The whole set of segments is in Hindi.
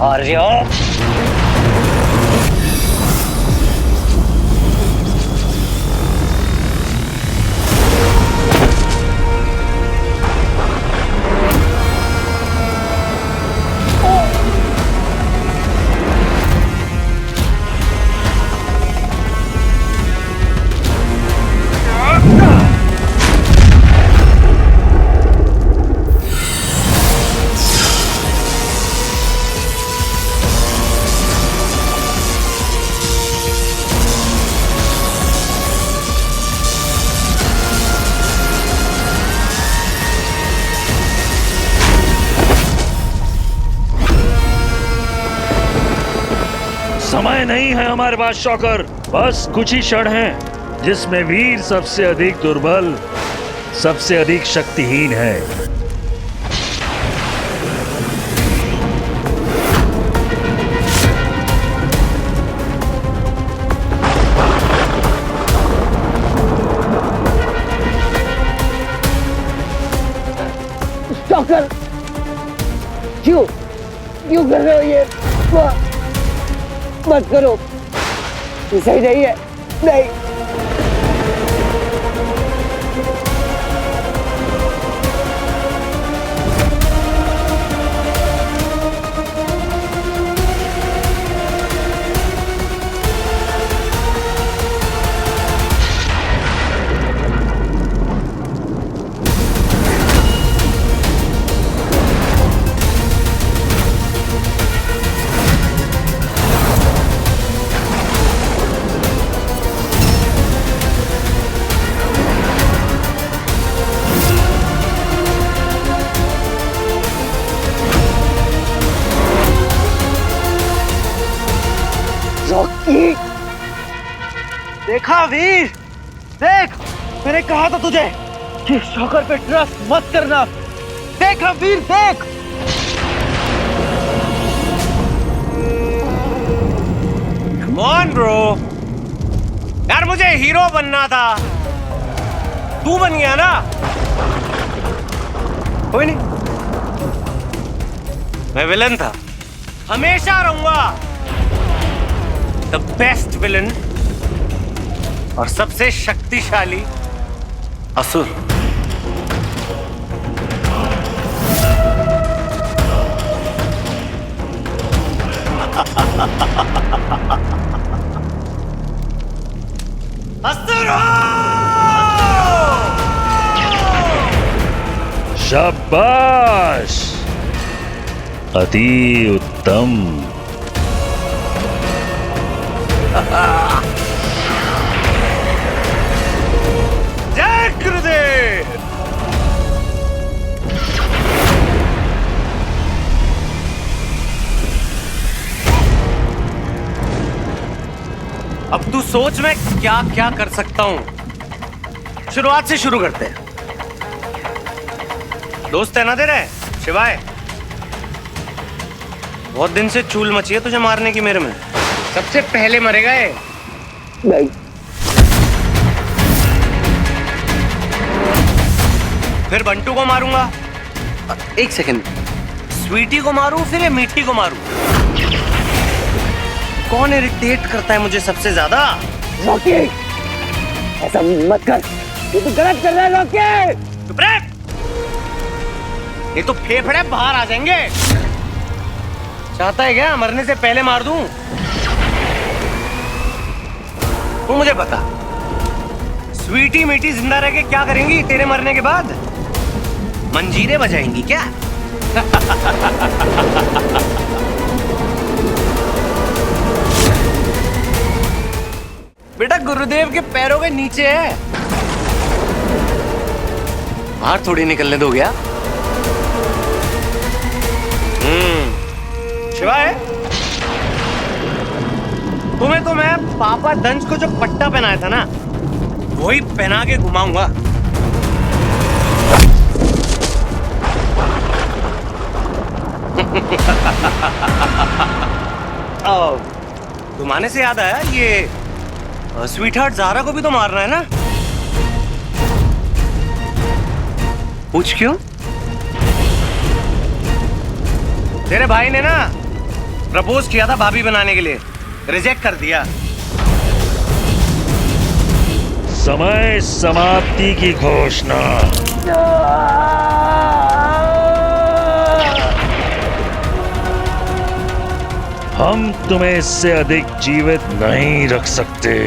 आर्या। समय नहीं है हमारे पास शौकर, बस कुछ ही क्षण हैं जिसमें वीर सबसे अधिक दुर्बल, सबसे अधिक शक्तिहीन है। शौकर, क्यों क्यों कर रहे हो ये? मत करो, ये सही नहीं है। नहीं। रॉकी, देखा वीर, देख, मैंने कहा था तुझे कि शौकर पे ट्रस्ट मत करना। देखा वीर, देख। Come on bro, यार मुझे हीरो बनना था, तू बन गया ना। कोई नहीं, मैं विलन था, हमेशा रहूंगा द बेस्ट विलन और सबसे शक्तिशाली असुर। असुर हो! शाबाश, अति उत्तम। जय गुरुदेव। अब तू सोच मैं क्या क्या कर सकता हूं। शुरुआत से शुरू करते हैं। दोस्त है ना तेरे शिवाय, बहुत दिन से चूल मची है तुझे मारने की मेरे में। सबसे पहले मरेगा ये। नहीं। फिर बंटू को मारूंगा। एक सेकंड, स्वीटी को मारूं फिर ये मीठी को मारूं? कौन इरिटेट करता है मुझे सबसे ज्यादा? रॉकी, ऐसा मत कर, ये तो गलत कर रहा है रॉकी। चुप रह, ये तो फेफड़े बाहर आ जाएंगे। चाहता है क्या मरने से पहले मार दूं? तू मुझे बता, स्वीटी मीठी जिंदा रह के क्या करेंगी तेरे मरने के बाद? मंजीरे बजाएंगी क्या? बेटा गुरुदेव के पैरों के नीचे है, बाहर थोड़ी निकलने दो क्या? शिवाय, तुम्हें तो मैं पापा दंश को जो पट्टा पहनाया था ना, वही पहना के घुमाऊंगा। तुम्हारे से याद आया, ये स्वीट हार्ट ज़ारा को भी तो मारना है ना? पूछ क्यों? तेरे भाई ने ना प्रपोज किया था भाभी बनाने के लिए, रिजेक्ट कर दिया। समय समाप्ति की घोषणा। हम तुम्हें इससे अधिक जीवित नहीं रख सकते।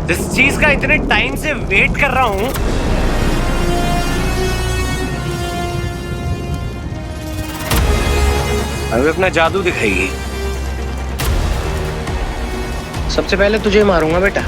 जिस चीज का इतने टाइम से वेट कर रहा हूं, अभी अपना जादू दिखाएगी। सबसे पहले तुझे मारूंगा बेटा।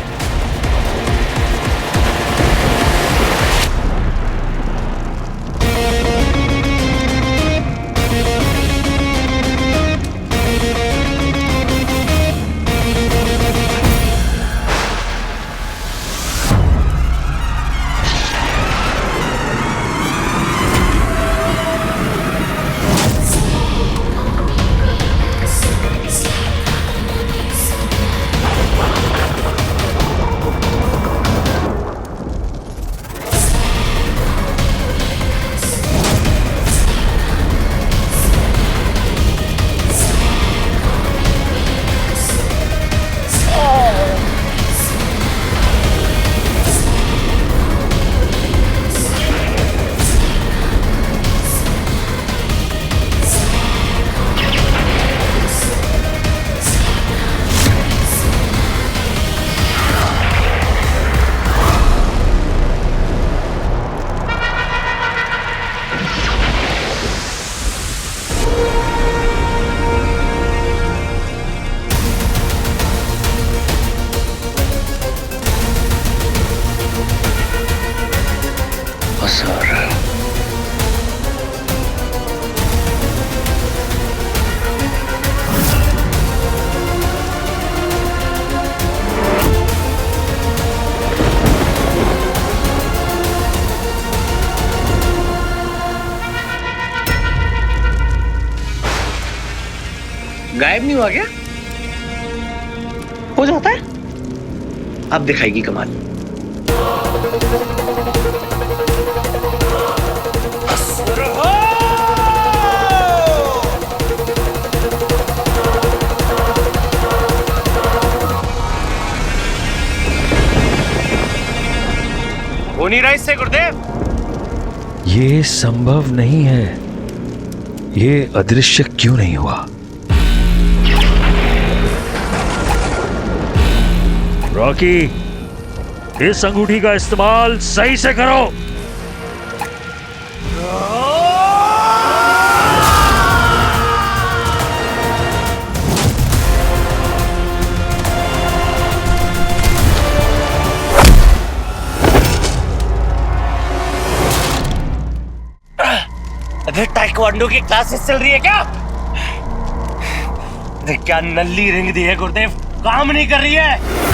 गायब नहीं हुआ क्या? हो जाता है। अब दिखाएगी कमाल। हो नहीं रहा इससे गुरुदेव। ये संभव नहीं है। ये अदृश्य क्यों नहीं हुआ? रॉकी, इस अंगूठी का इस्तेमाल सही से करो। अरे ताइक्वांडो की क्लासेस चल रही है क्या? अरे क्या नल्ली रिंग दी है गुरुदेव, काम नहीं कर रही है।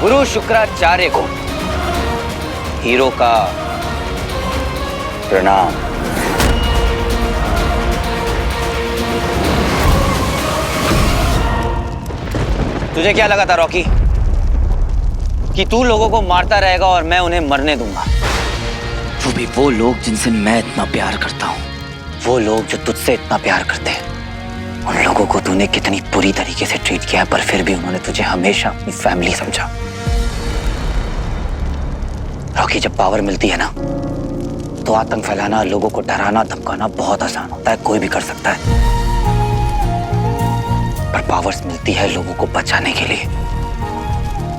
गुरु शुक्राचार्य को हीरो का प्रणाम। तुझे क्या लगा था रॉकी कि तू लोगों को मारता रहेगा और मैं उन्हें मरने दूंगा? वो भी वो लोग जिनसे मैं इतना प्यार करता हूं, वो लोग जो तुझसे इतना प्यार करते हैं। उन लोगों को तूने कितनी बुरी तरीके से ट्रीट किया है, पर फिर भी उन्होंने तुझे हमेशा अपनी फैमिली समझा। रॉकी, जब पावर मिलती है ना तो आतंक फैलाना, लोगों को डराना धमकाना बहुत आसान होता है, कोई भी कर सकता है। पर पावर्स मिलती है लोगों को बचाने के लिए,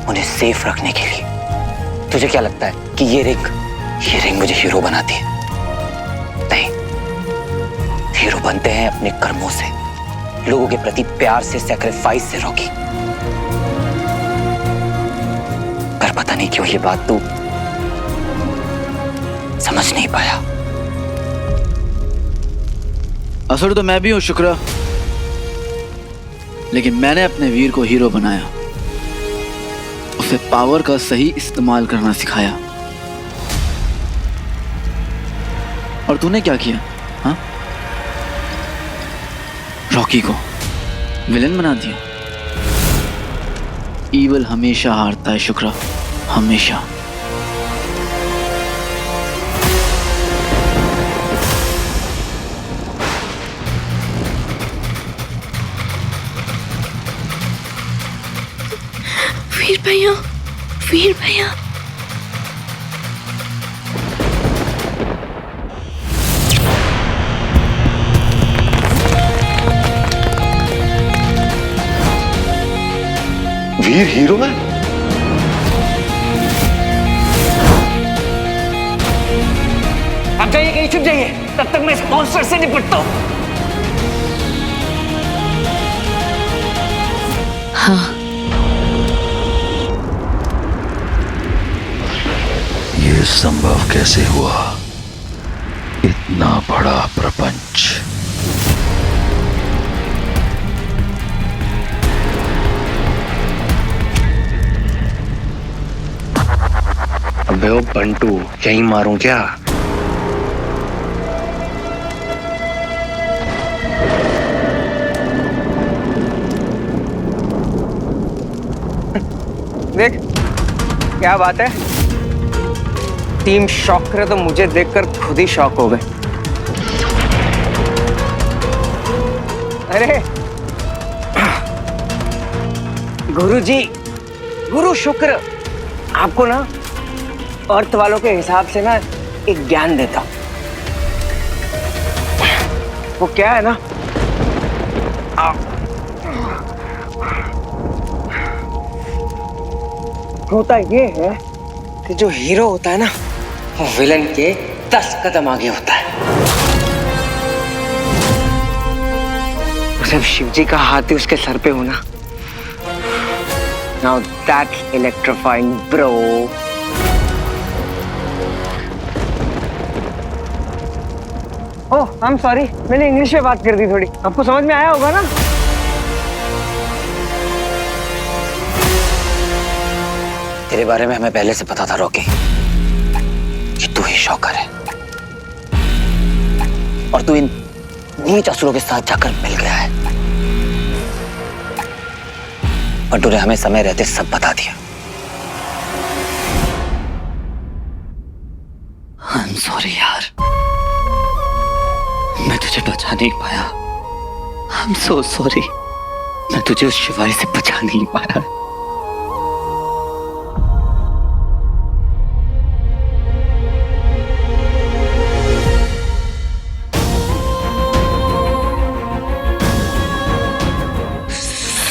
उन्हें सेफ रखने के लिए। तुझे क्या लगता है कि ये रिंग मुझे हीरो बनाती है? नहीं, हीरो बनते हैं अपने कर्मों से, लोगों के प्रति प्यार से, सैक्रिफाइस से रॉकी। पर पता नहीं क्यों ये बात तू समझ नहीं पाया। असर तो मैं भी हूं शुक्रा, लेकिन मैंने अपने वीर को हीरो बनाया, उसे पावर का सही इस्तेमाल करना सिखाया। और तूने क्या किया? हाँ, रॉकी को विलेन बना दिया। ईवल हमेशा हारता है शुक्रा, हमेशा। वीर भैया, वीर भैया। वीर हीरो है? आप जाइए, कहीं छुप जाइए, तब तक मैं इस मॉन्स्टर से निपटता हूं। हाँ, ये संभव कैसे हुआ? इतना बड़ा प्रपंच। अबे ओ बंटू, यहीं मारूं क्या? देख क्या बात है, टीम शॉक करे तो मुझे देखकर खुद ही शॉक हो गए। अरे गुरुजी, गुरु शुक्र आपको ना अर्थ वालों के हिसाब से ना एक ज्ञान देता हूं। वो क्या है ना, होता ये है कि जो हीरो होता है ना, वो विलन के 10 कदम आगे होता है। जब शिवजी का हाथ ही उसके सर पे होना, now that's electrifying bro. Oh I am sorry, मैंने इंग्लिश में बात कर दी थोड़ी, आपको समझ में आया होगा ना? तेरे बारे में हमें पहले से पता था रॉकी, कि तू ही शॉकर है, और तू इन नीच असुरों के साथ जाकर मिल गया है। पर तूने हमें समय रहते सब बता दिया। आई एम सॉरी यार, मैं तुझे बचा नहीं पाया। आई एम सो सॉरी, मैं तुझे उस शिवारी से बचा नहीं पाया।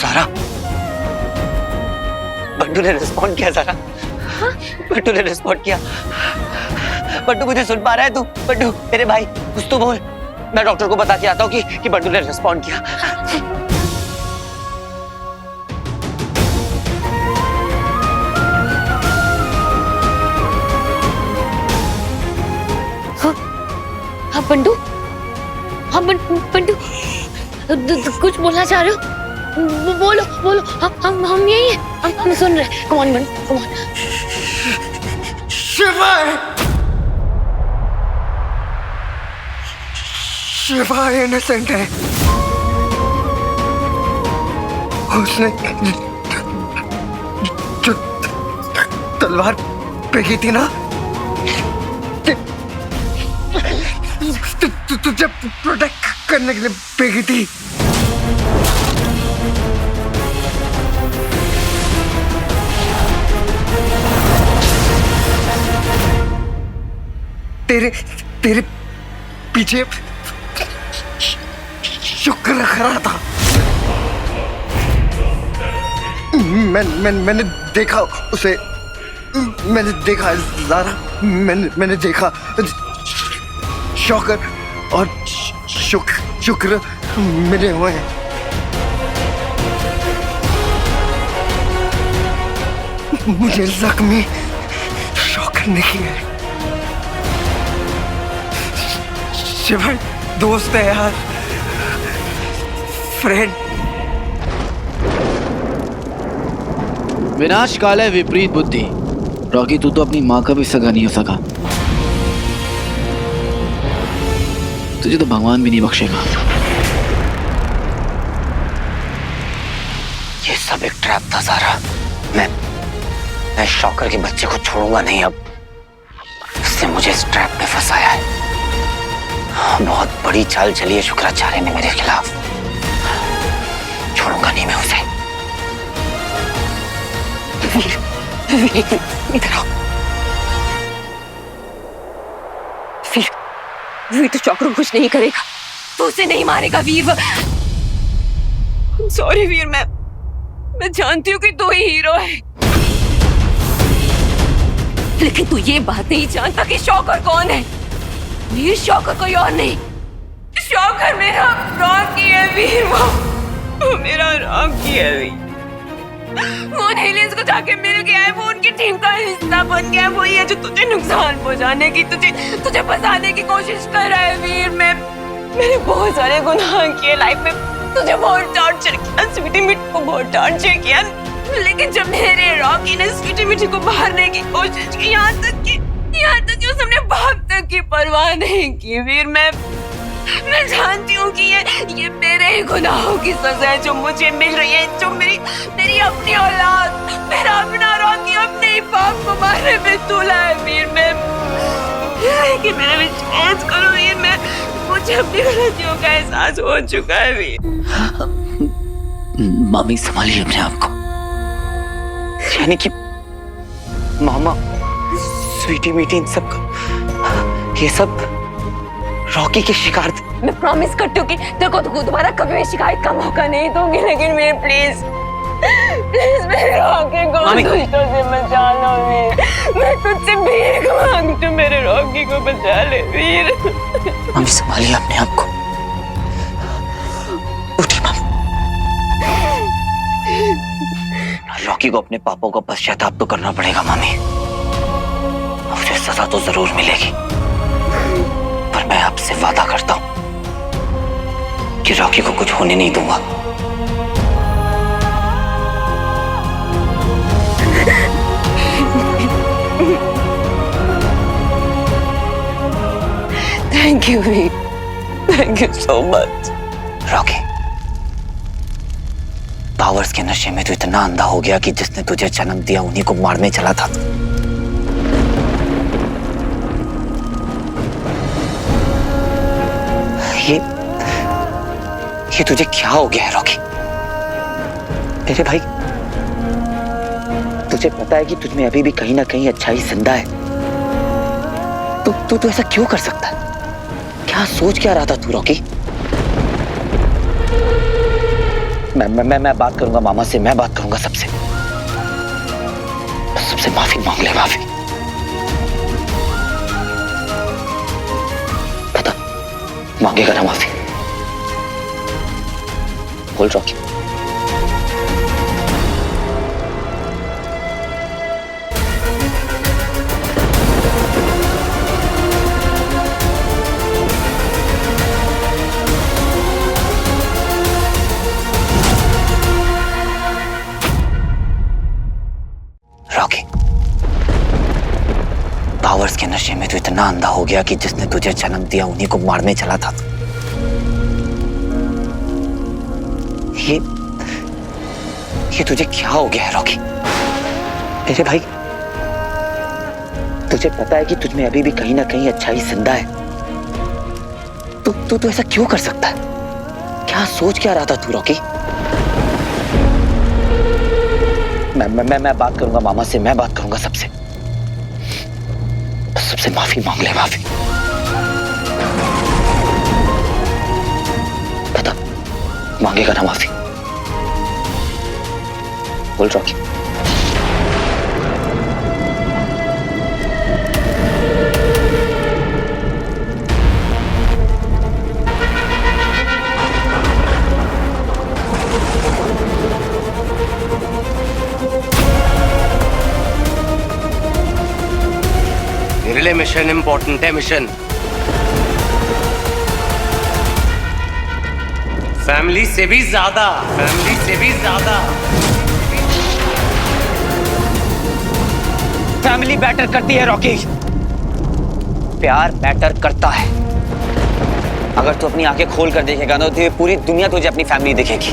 सारा, बंटू ने रिस्पॉन्ड किया। सारा, बंटू ने रिस्पॉन्ड किया। बंटू, मुझे सुन पा रहा है तू? बंटू मेरे भाई, कुछ तो बोल। मैं डॉक्टर को बता के आता हूँ कि बंटू ने रिस्पॉन्ड किया। हाँ बंटू, हाँ बंटू, कुछ बोलना चाह रहे हो? बोलो बोलो, हम यही हैं, हम सुन रहे हैं। कम ऑन बन, कम ऑन। शिवा इनोसेंट है। उसने जो तलवार फेंकी थी ना, तुझे प्रोटेक्ट करने के लिए फेंकी थी। तेरे पीछे शुक्र रख रहा था। मैंने देखा उसे, मैंने देखा ज़ारा, मैंने देखा शौकर और शुक्र मिले हुए हैं। मुझे जख्मी शौकर नहीं है। शिवा दोस्त है यार, फ्रेंड। विनाश काल है विपरीत बुद्धि। रॉकी, तू तो अपनी माँ का भी सगा नहीं हो सका, तुझे तो भगवान भी नहीं बख्शेगा। ये सब एक ट्रैप था ज़ारा। मैं शौकर के बच्चे को छोड़ूंगा नहीं। अब उसने मुझे इस ट्रैप में फंसाया है। बहुत बड़ी चाल चली है शुक्राचार्य ने मेरे खिलाफ। छोड़ूंगा नहीं मैं उसे। इधर आओ। वीर तो शौकर को कुछ नहीं करेगा, तो उसे नहीं मारेगा वीर। सॉरी वीर, मैं जानती हूँ कि तू ही हीरो है, लेकिन तू ये बात नहीं जानता कि शौकर कौन है। वीर शौकर कोई और नहीं, शौकर मेरा रॉकी है वीर। वो मेरा रॉकी है वीर। वो एलियंस को जाके मिल गया है, वो उनकी टीम का हिस्सा बन गया है। वही है जो तुझे नुकसान पहुंचाने की, तुझे फंसाने की कोशिश कर रहा है वीर। मैंने बहुत सारे गुनाह किए लाइफ में, तुझे बहुत टॉर्चर किया, स्वीटी मिट को बहुत टॉर्चर किया, लेकिन जब मेरे रॉकी ने स्वीटी मिट को मारने की कोशिश की, यहाँ तक कि उसने अपने बाप तक की परवाह नहीं की वीर। मैं जानती हूँ कि ये मेरे ही गुनाहों की सजा है जो मुझे मिल रही है, जो मेरी अपनी औलाद, मेरा अपना रॉकी अपने ही बाप को मारने पे तुला है वीर। कि मेरा विश्वास करो वीर, मुझे अपनी गलतियों का एहसास हो चुका है वीर। मामी संभालिए अपने आप को। यानी कि मामा, स्वीटी मीटी, इन सब ये सब रॉकी की शिकार थे। मैं प्रॉमिस करती हूँ कि तेरे को दोबारा कभी भी शिकायत का मौका नहीं दूंगी, लेकिन मेरे प्लीज मेरे रॉकी को दुष्टों से बचा लो वीर। मैं तुझसे भीख मांगती हूँ, मेरे रॉकी को बचा ले वीर। मामी संभालिए अपने आप को। उठिए मामी। रॉकी को अपने पापों का पश्चाताप तो करना पड़ेगा मामी। उसे सजा तो जरूर मिलेगी, पर मैं आपसे वादा करता हूं कि रॉकी को कुछ होने नहीं दूंगा। Thank you Veer, thank you so much. Rocky, powers के नशे में तो इतना अंधा हो गया कि जिसने तुझे जन्म दिया उन्हीं को मारने चला था। ये तुझे क्या हो गया है रॉकी? मेरे भाई, तुझे पता है कि तुझ में अभी भी कहीं ना कहीं अच्छाई जिंदा है। तू ऐसा क्यों कर सकता है? क्या सोच क्या रहा था तू रॉकी? मैं बात करूंगा मामा से, मैं बात करूंगा सबसे माफी मांग ले। माफी पता मांगेगा ना माफी? बोल रॉकी। इतना अंधा हो गया कि जिसने तुझे जन्म दिया उन्हीं को मारने चला था। ये तुझे क्या हो गया है रॉकी? मेरे भाई, तुझे पता है कि तुझ में अभी भी कहीं ना कहीं अच्छाई जिंदा है। तू ऐसा क्यों कर सकता है? क्या सोच क्या रहा था तू रॉकी? मैं बात करूंगा मामा से, मैं बात करूंगा सबसे माफी मांग ले, माफी। बता, मांगेगा ना माफी? बोल रॉकी। मेरे लिए मिशन इंपॉर्टेंट है, मिशन। फैमिली से भी ज्यादा, फैमिली से भी ज्यादा। फैमिली मैटर करती है रॉकी, प्यार मैटर करता है। अगर तू अपनी आंखें खोल कर देखेगा ना तो ये पूरी दुनिया तुझे अपनी फैमिली दिखेगी।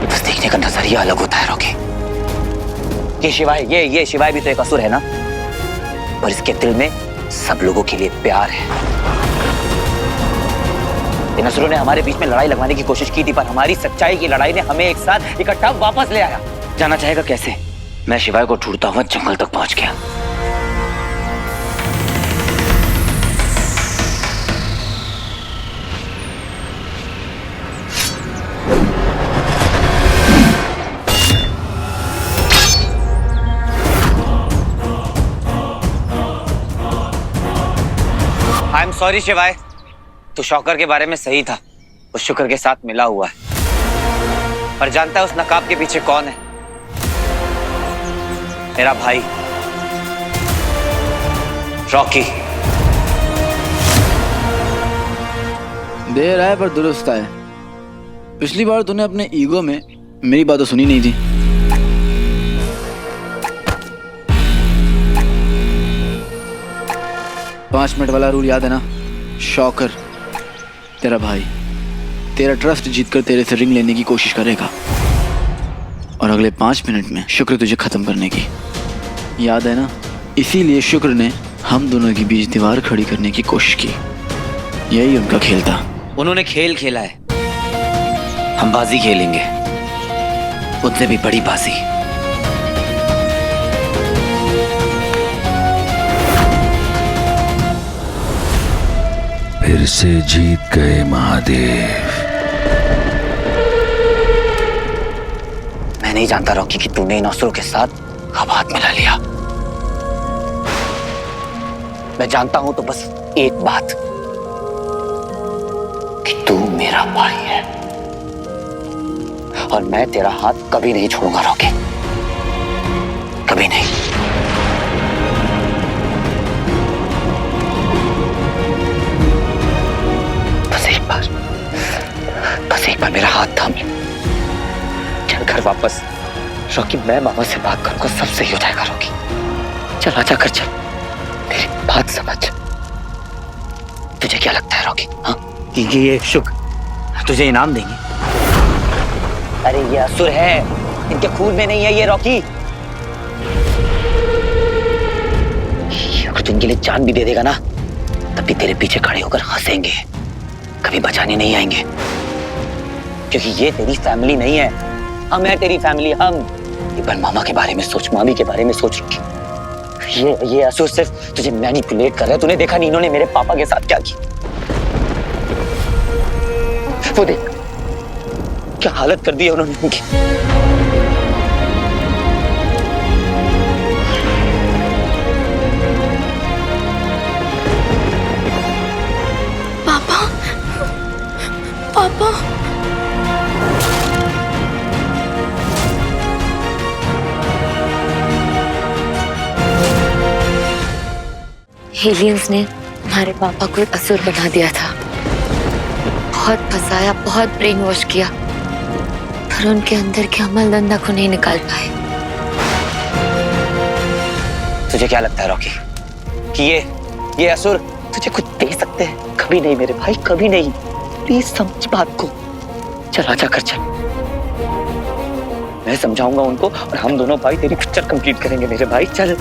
बस देखने का नजरिया अलग होता है रॉकी। ये शिवाय भी तो एक असुर है ना, पर इसके दिल में सब लोगों के लिए प्यार है। इन असुरों ने हमारे बीच में लड़ाई लगवाने की कोशिश की थी, पर हमारी सच्चाई की लड़ाई ने हमें एक साथ इकट्ठा वापस ले आया। जाना चाहेगा कैसे? मैं शिवाय को ढूंढता हुआ जंगल तक पहुंच गया। आई एम सॉरी शिवाय, तू शौकर के बारे में सही था, उस शुक्र के साथ मिला हुआ है। पर जानता है उस नकाब के पीछे कौन है? मेरा भाई रॉकी। देर आए पर दुरुस्त आए। पिछली बार तूने अपने ईगो में मेरी बात तो सुनी नहीं थी। पांच मिनट वाला रूल याद है ना? शौकर तेरा भाई तेरा ट्रस्ट जीतकर तेरे से रिंग लेने की कोशिश करेगा, और अगले 5 मिनट में शुक्र तुझे खत्म करने की। याद है ना? इसीलिए शुक्र ने हम दोनों के बीच दीवार खड़ी करने की कोशिश की। यही उनका खेल था। उन्होंने खेल खेला है, हम बाजी खेलेंगे, उनसे भी बड़ी बाजी। फिर से जीत गए महादेव। मैं नहीं जानता रॉकी कि तूने इन असुरों के साथ कब हाथ मिला लिया। मैं जानता हूं तो बस एक बात, कि तू मेरा भाई है और मैं तेरा हाथ कभी नहीं छोड़ूंगा रॉकी, कभी नहीं। बस एक बार मेरा हाथ थाम ले। चल घर वापस रॉकी, मैं मामा से बात करूंगा, सब सही हो जाएगा रॉकी। चल आजा कर, चल मेरी बात समझ। तुझे क्या लगता है रॉकी? हाँ, कि ये शुक्र तुझे इनाम देंगे? अरे ये असुर है, इनके खून में नहीं है ये रॉकी। अगर तू इनके लिए जान भी दे देगा ना, तब भी तेरे पीछे खड़े होकर हंसेंगे, कभी बचाने नहीं आएंगे। क्योंकि ये तेरी फैमिली नहीं है, हम है तेरी फैमिली। हम एक बार मामा के बारे में सोच, मामी के बारे में सोच रखी। ये असुर सिर्फ तुझे मैनिपुलेट कर रहा है। तूने देखा नहीं इन्होंने मेरे पापा के साथ क्या किया? वो देख क्या हालत कर दी है उन्होंने उनकी। पापा, पापा। एलियंस ने हमारे पापा को एक असुर बना दिया था। बहुत फंसाया, बहुत ब्रेन वॉश किया, पर उनके अंदर के अमलदंदा को नहीं निकाल पाए। तुझे क्या लगता है रॉकी कि ये असुर तुझे कुछ दे सकते हैं? कभी नहीं मेरे भाई, कभी नहीं। प्लीज समझ बात को। चल आजा कर चल, मैं समझाऊंगा उनको और हम दोनों भाई तेरी पिक्चर कंप्लीट करेंगे मेरे भाई। चल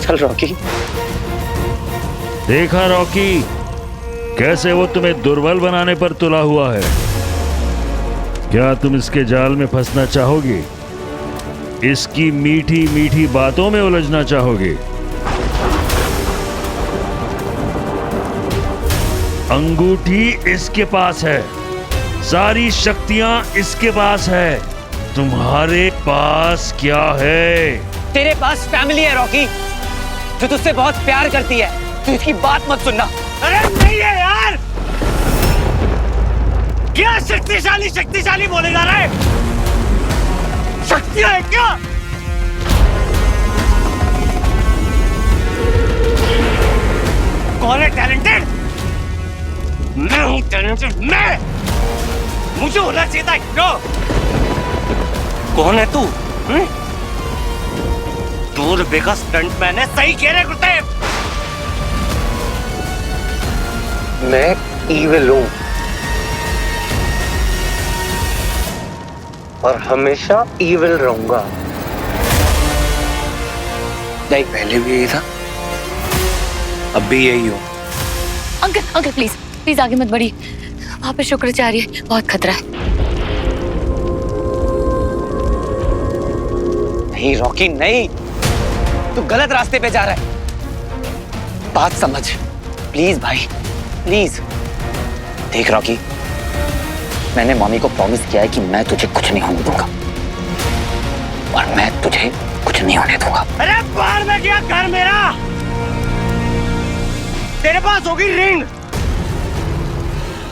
चल रॉकी। देखा रॉकी, कैसे वो तुम्हें दुर्बल बनाने पर तुला हुआ है। क्या तुम इसके जाल में फंसना चाहोगे? इसकी मीठी मीठी बातों में उलझना चाहोगे? अंगूठी इसके पास है, सारी शक्तियां इसके पास है, तुम्हारे पास क्या है? तेरे पास फैमिली है रॉकी, जो तुझसे बहुत प्यार करती है। तू इसकी बात मत सुनना। अरे नहीं है यार, क्या शक्तिशाली शक्तिशाली बोले जा रहा है? शक्तियां है क्या? कौन है टैलेंटेड? मैं हूं टैलेंटेड, मैं। मुझे होना चाहिए था हीरो। कौन है तू? 2 रुपए का स्टंटमैन है। सही कह रहे गुरुदेव, मैं ईविल हूं और हमेशा ईविल रहूंगा। नहीं, पहले भी यही था, अब भी यही हूं। अंकल अंकल प्लीज प्लीज आगे मत बढ़िए, वहां पे शुक्राचार्य है, बहुत खतरा है। नहीं रॉकी नहीं, तू गलत रास्ते पे जा रहा है। बात समझ प्लीज भाई, प्लीज। देख रॉकी, मैंने मम्मी को प्रॉमिस किया है कि मैं तुझे कुछ नहीं होने दूंगा और मैं तुझे कुछ नहीं होने दूंगा। अरे बाहर में गया घर मेरा, तेरे पास होगी रिंग,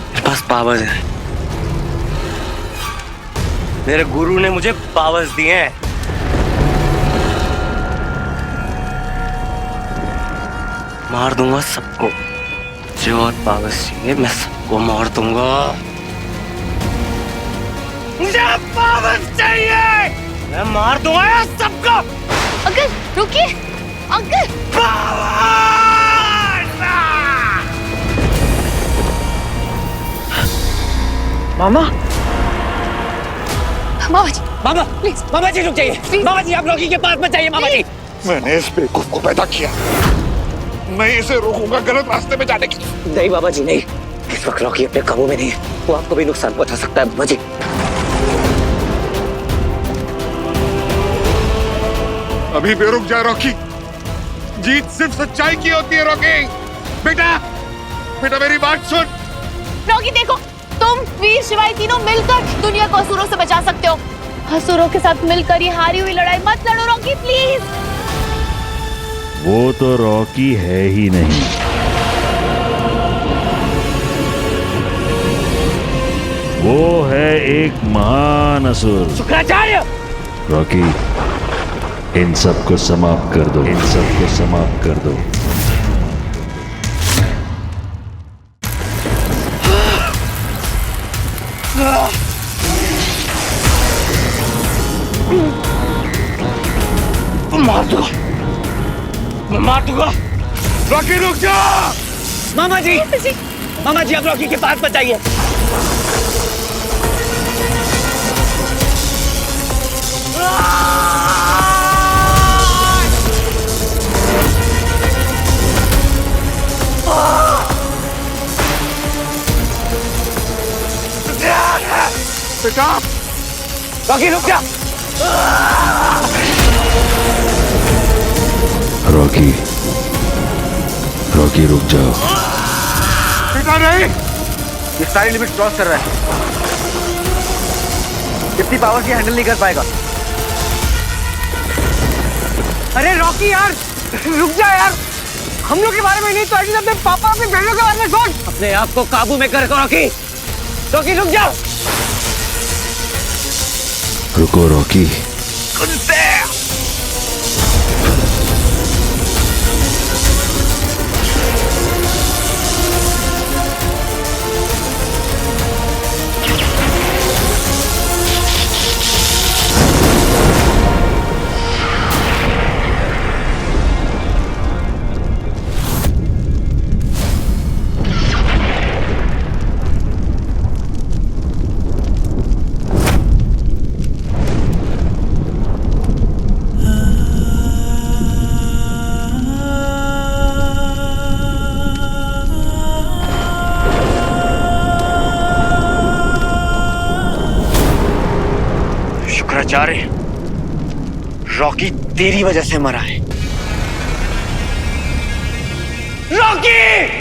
मेरे पास पावर्स है। मेरे गुरु ने मुझे पावर्स दिए हैं। मार दूंगा सबको, जो और पावर्स चाहिए मैं सबको मार दूंगा। मुझे पावर्स चाहिए, मैं मार दूंगा यार सबको। अंकल रुकिए, uncle. Mama, mama ji mama please, मामा जी रुक जाइए। मामा जी आप रॉकी के पास मत जाइए। मामा जी, मैंने इस बेवकूफ को पैदा किया, मैं इसे रोकूंगा गलत रास्ते में जाने की। नहीं बाबा जी नहीं, इस वक्त रॉकी अपने काबू में नहीं है, वो आपको भी नुकसान पहुंचा सकता है। बाबा जी अभी बेरुक जा रॉकी, जीत सिर्फ सच्चाई की होती है रॉकी। बेटा बेटा मेरी बात सुन। रॉकी देखो, तुम वीर शिवाई तीनों मिलकर दुनिया को असुरों से बचा सकते हो। असुरों के साथ मिलकर ये हारी हुई लड़ाई मत लड़ो रॉकी प्लीज। वो तो रॉकी है ही नहीं, वो है एक महान असुर। शुक्राचार्य, रॉकी, इन सबको समाप्त कर दो, इन सबको समाप्त कर दो। मार दूंगा, मैं मार दूंगा। रॉकी रुक जा। मामा जी, मामा जी आप रॉकी के पास मत जाइए। बेटा रॉकी रुक जा। रॉकी, रॉकी रुक जाओ। बेटा नहीं, ये सारी लिमिट क्रॉस कर रहा है, इतनी पावर की हैंडल नहीं कर पाएगा। अरे रॉकी यार रुक जा यार, हम लोग के बारे में नहीं तो अपने पापा अपने बहनों के बारे में सोच। अपने आप को काबू में कर रॉकी। रॉकी रुक जाओ। रुको रॉकी, आचार्य, रॉकी तेरी वजह से मरा है। रॉकी!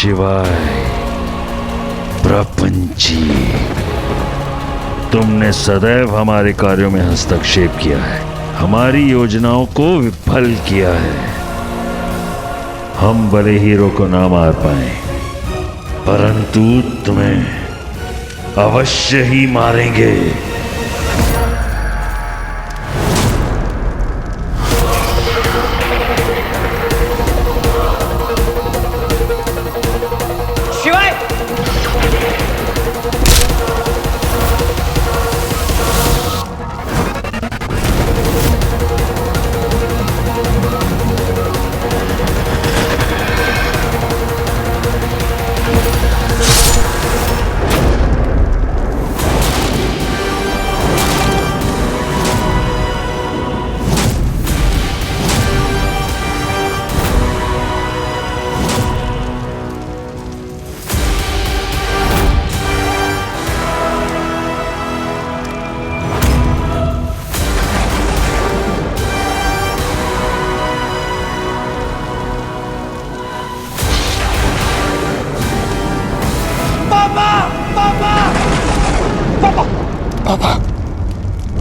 शिवाय प्रपंची, तुमने सदैव हमारे कार्यों में हस्तक्षेप किया है, हमारी योजनाओं को विफल किया है। हम भले हीरो को ना मार पाए, परंतु तुम्हें अवश्य ही मारेंगे।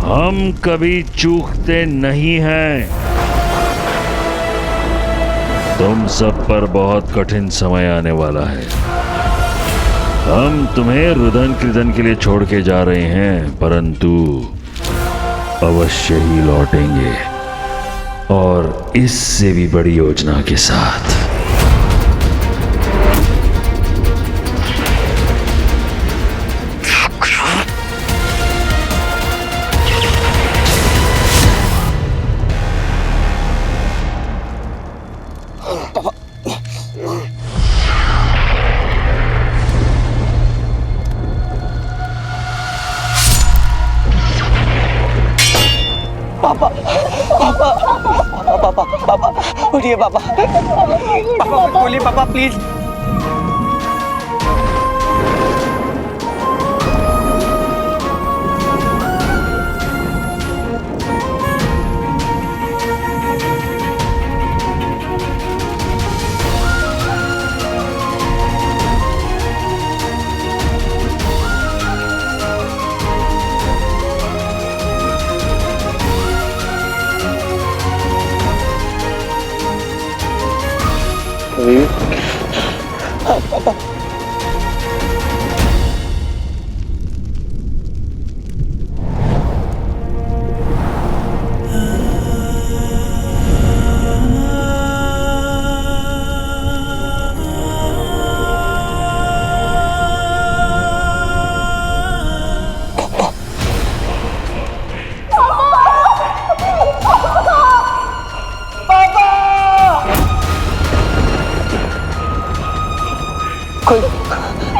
हम कभी चूकते नहीं हैं। तुम सब पर बहुत कठिन समय आने वाला है। हम तुम्हें रुदन कृदन के लिए छोड़ के जा रहे हैं, परंतु अवश्य ही लौटेंगे, और इससे भी बड़ी योजना के साथ। पापा उठिए पापा, पापा बोलिए पापा प्लीज।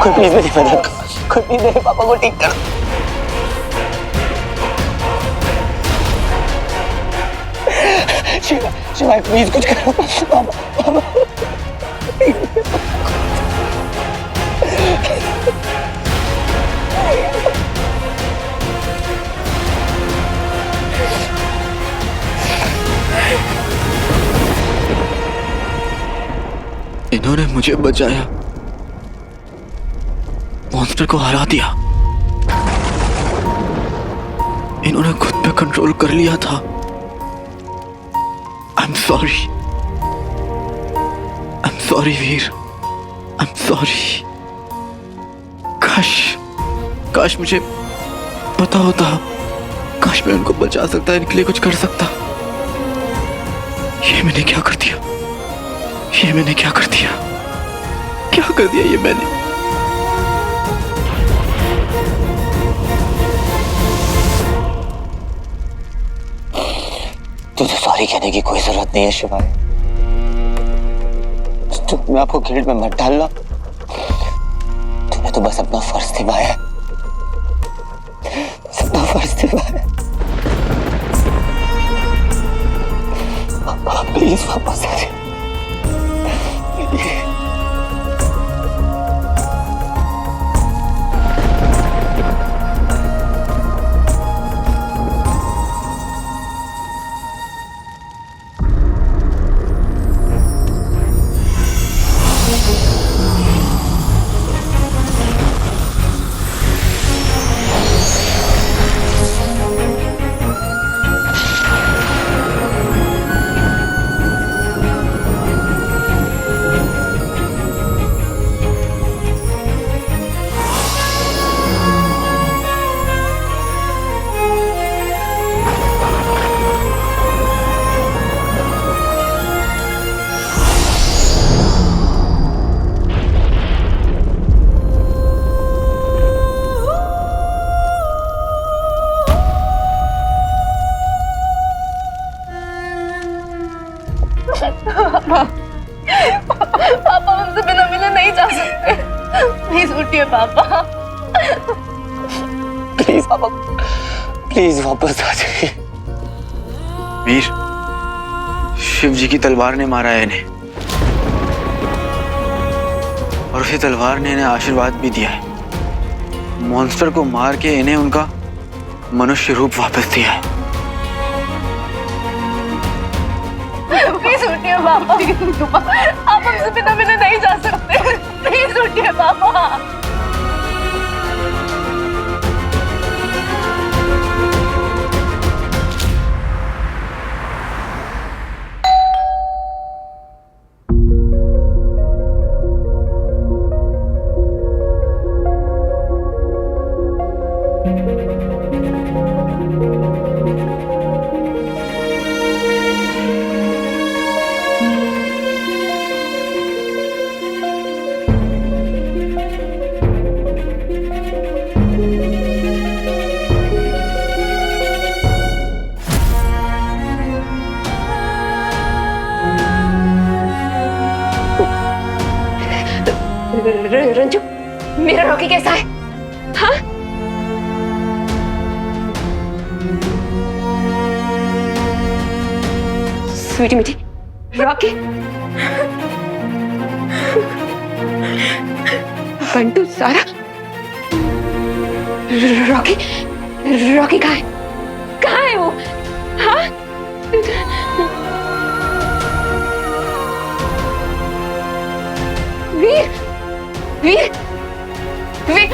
पापा कोई प्लीज मेरी मदद करो, कोई प्लीज मेरे पापा को ठीक करो। शिवाय प्लीज कुछ करो पापा। इन्होंने मुझे बचाया, मॉन्स्टर को हरा दिया। इन्होंने खुद पे कंट्रोल कर लिया था। I'm sorry Veer, I'm sorry। काश मुझे पता होता, काश मैं उनको बचा सकता, इनके लिए कुछ कर सकता। ये मैंने क्या कर दिया, क्या कर दिया ये मैंने। तुझे सॉरी कहने की कोई जरूरत नहीं है शिवाय। तुम आपको गिल्ड में मत डालना। तूने तो बस अपना फर्ज निभाया, अपना फर्ज निभाया। प्लीज वापस आ जाए। पापा हमसे बिना मिले नहीं जा सकते। प्लीज उठिए पापा। प्लीज पापा, प्लीज वापस आ जाइए। वीर, शिव जी की तलवार ने मारा है इन्हें, और उसी तलवार ने इन्हें आशीर्वाद भी दिया है। मॉन्स्टर को मार के इन्हें उनका मनुष्य रूप वापस दिया है। प्लीज उठिए पापा। आप हमसे बिना मिले नहीं जा सकते। प्लीज उठिए पापा। रंजू, मेरा रॉकी कैसा है? हाँ? स्वीटी मीठी रॉकी, बंटू, सारा, रॉकी, रॉकी कहाँ है? कहाँ है वो? हाँ? वीर, वीर, वीर।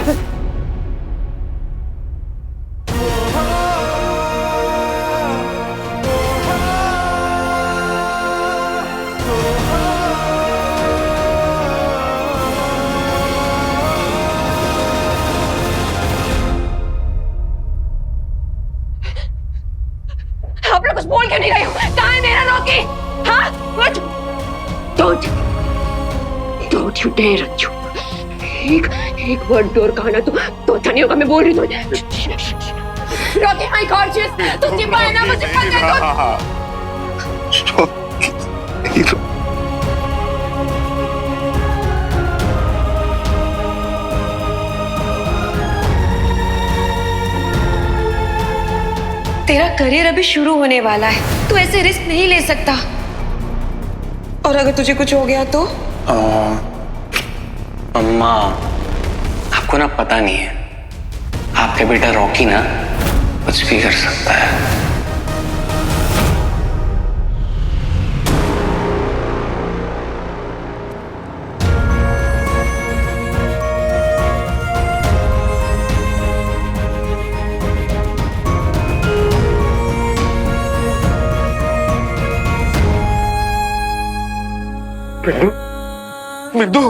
आप लोग कुछ बोल क्यों नहीं रहे हो? कहाँ है मेरा रॉकी? हाँ? Don't you dare Ranju. एक वर्ड डोर कहा ना तो अच्छा नहीं होगा। मैं बोल रही हूँ रॉकी, आई कॉन्शियस, तुम चिल्लाए ना, मुझे पता है। तेरा करियर अभी शुरू होने वाला है, तू ऐसे रिस्क नहीं ले सकता। और अगर तुझे कुछ हो गया तो? अम्मा, आपको ना पता नहीं है, आपका बेटा रॉकी ना कुछ भी कर सकता है। मिंदू,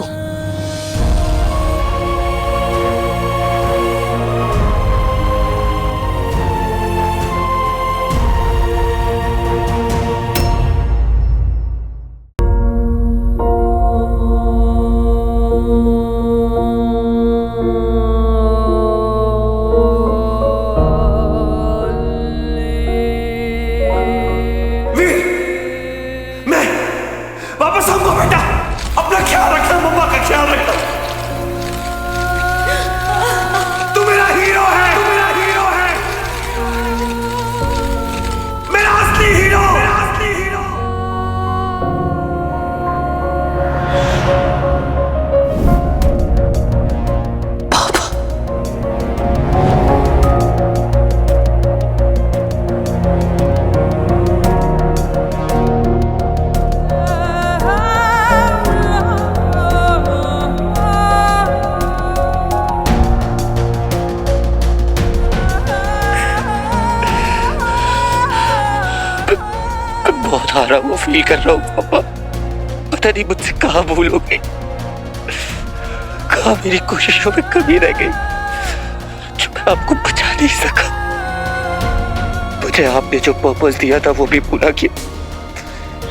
वापस आऊंगा बेटा, तुम्हारा वो फील कर रहा हूँ पापा। पता नहीं मुझसे कहाँ भूल हो गई, कहाँ मेरी कोशिशों में कमी रह गई जो मैं आपको बचा नहीं सका। मुझे आपने जो पर्पस दिया था वो भी पूरा किया,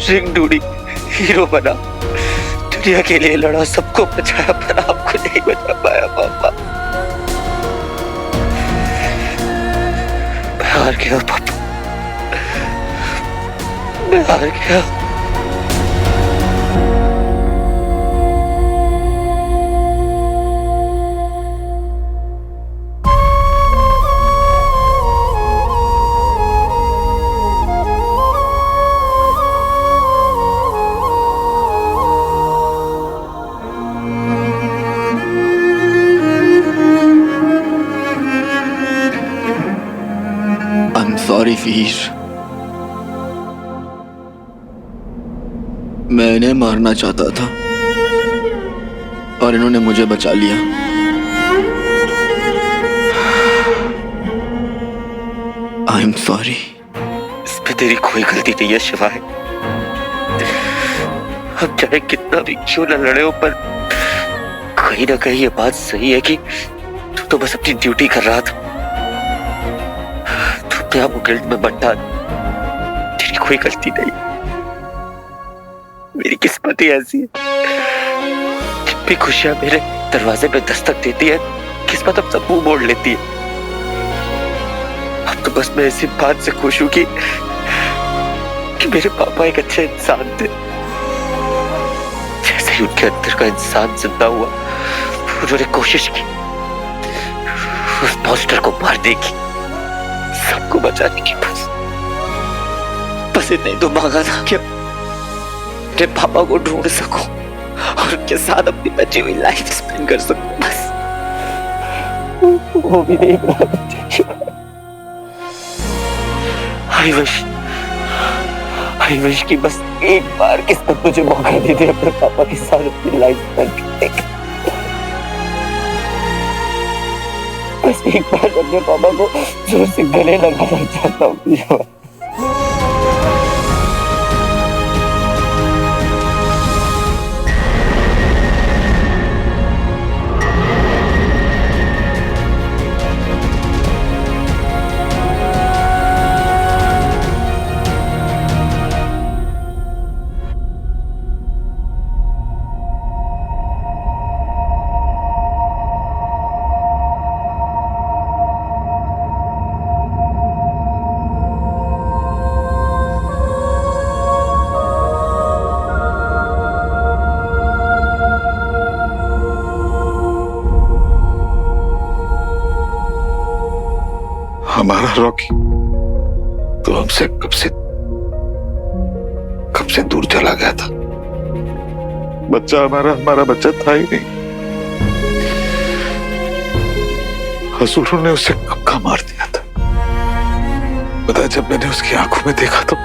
रिंग ढूंढी, हीरो बना, दुनिया के लिए लड़ा, सबको बचाया, पर आपको नहीं बचा पाया पापा। मैं हार गया पापा, मैं हार गया। सॉरी वीर, मैं इन्हें मारना चाहता था और इन्होंने मुझे बचा लिया। I am sorry. इसमें तेरी कोई गलती नहीं है शिवाय। हम चाहे कितना भी क्यों न लड़े हो, पर कहीं ना कहीं ये बात सही है कि तू तो बस अपनी ड्यूटी कर रहा था। तू अपने गिल्ट में बंटा, तेरी कोई गलती नहीं। मेरी किस्मत ही ऐसी है, जब भी खुशियां मेरे दरवाजे पे दस्तक देती है, किस्मत अब सब मुंह मोड़ लेती है। अब तो बस मैं इसी बात से खुश हूं कि मेरे पापा एक अच्छे इंसान थे। जैसे ही उनके अंदर का इंसान जिंदा हुआ, उन्होंने कोशिश की उस मॉन्स्टर को मारने की, सबको बचाने की। बस इतना ही तो मांगा था कि अपने पापा को ढूंढ सकूं और उनके साथ अपनी बची हुई लाइफ स्पेंड कर सकूं। बस वो भी नहीं मिला। आई विश कि बस एक बार किस्मत मुझे मौका दे दे अपने पापा के साथ अपनी लाइफ स्पेंड करने का। बस एक बार अपने पापा को जोर से गले लगाना चाहता हूँ। हमारा रॉकी तो हमसे कब से दूर चला गया था। बच्चा हमारा बच्चा था ही नहीं। असुरों ने उसे कब का मार दिया था। पता, जब मैंने उसकी आंखों में देखा तो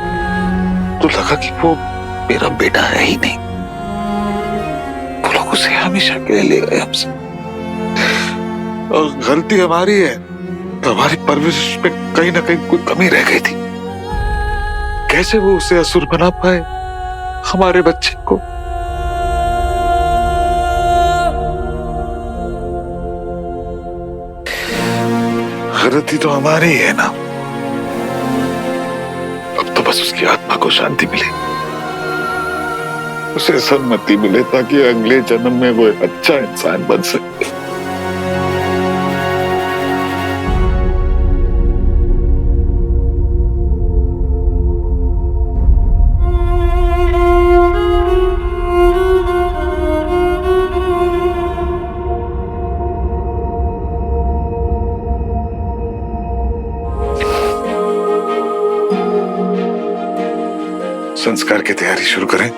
लगा कि वो मेरा बेटा है ही नहीं। वो लोग उसे हमेशा के लिए ले गए हमसे, और गलती हमारी है। हमारी परवरिश में कहीं ना कहीं कोई कमी रह गई थी। कैसे वो उसे असुर बना पाए, हमारे बच्चे को। गलती तो हमारी है ना। अब तो बस उसकी आत्मा को शांति मिले, उसे सन्मति मिले, ताकि अगले जन्म में वो एक अच्छा इंसान बन सके। संस्कार की तैयारी शुरू करें।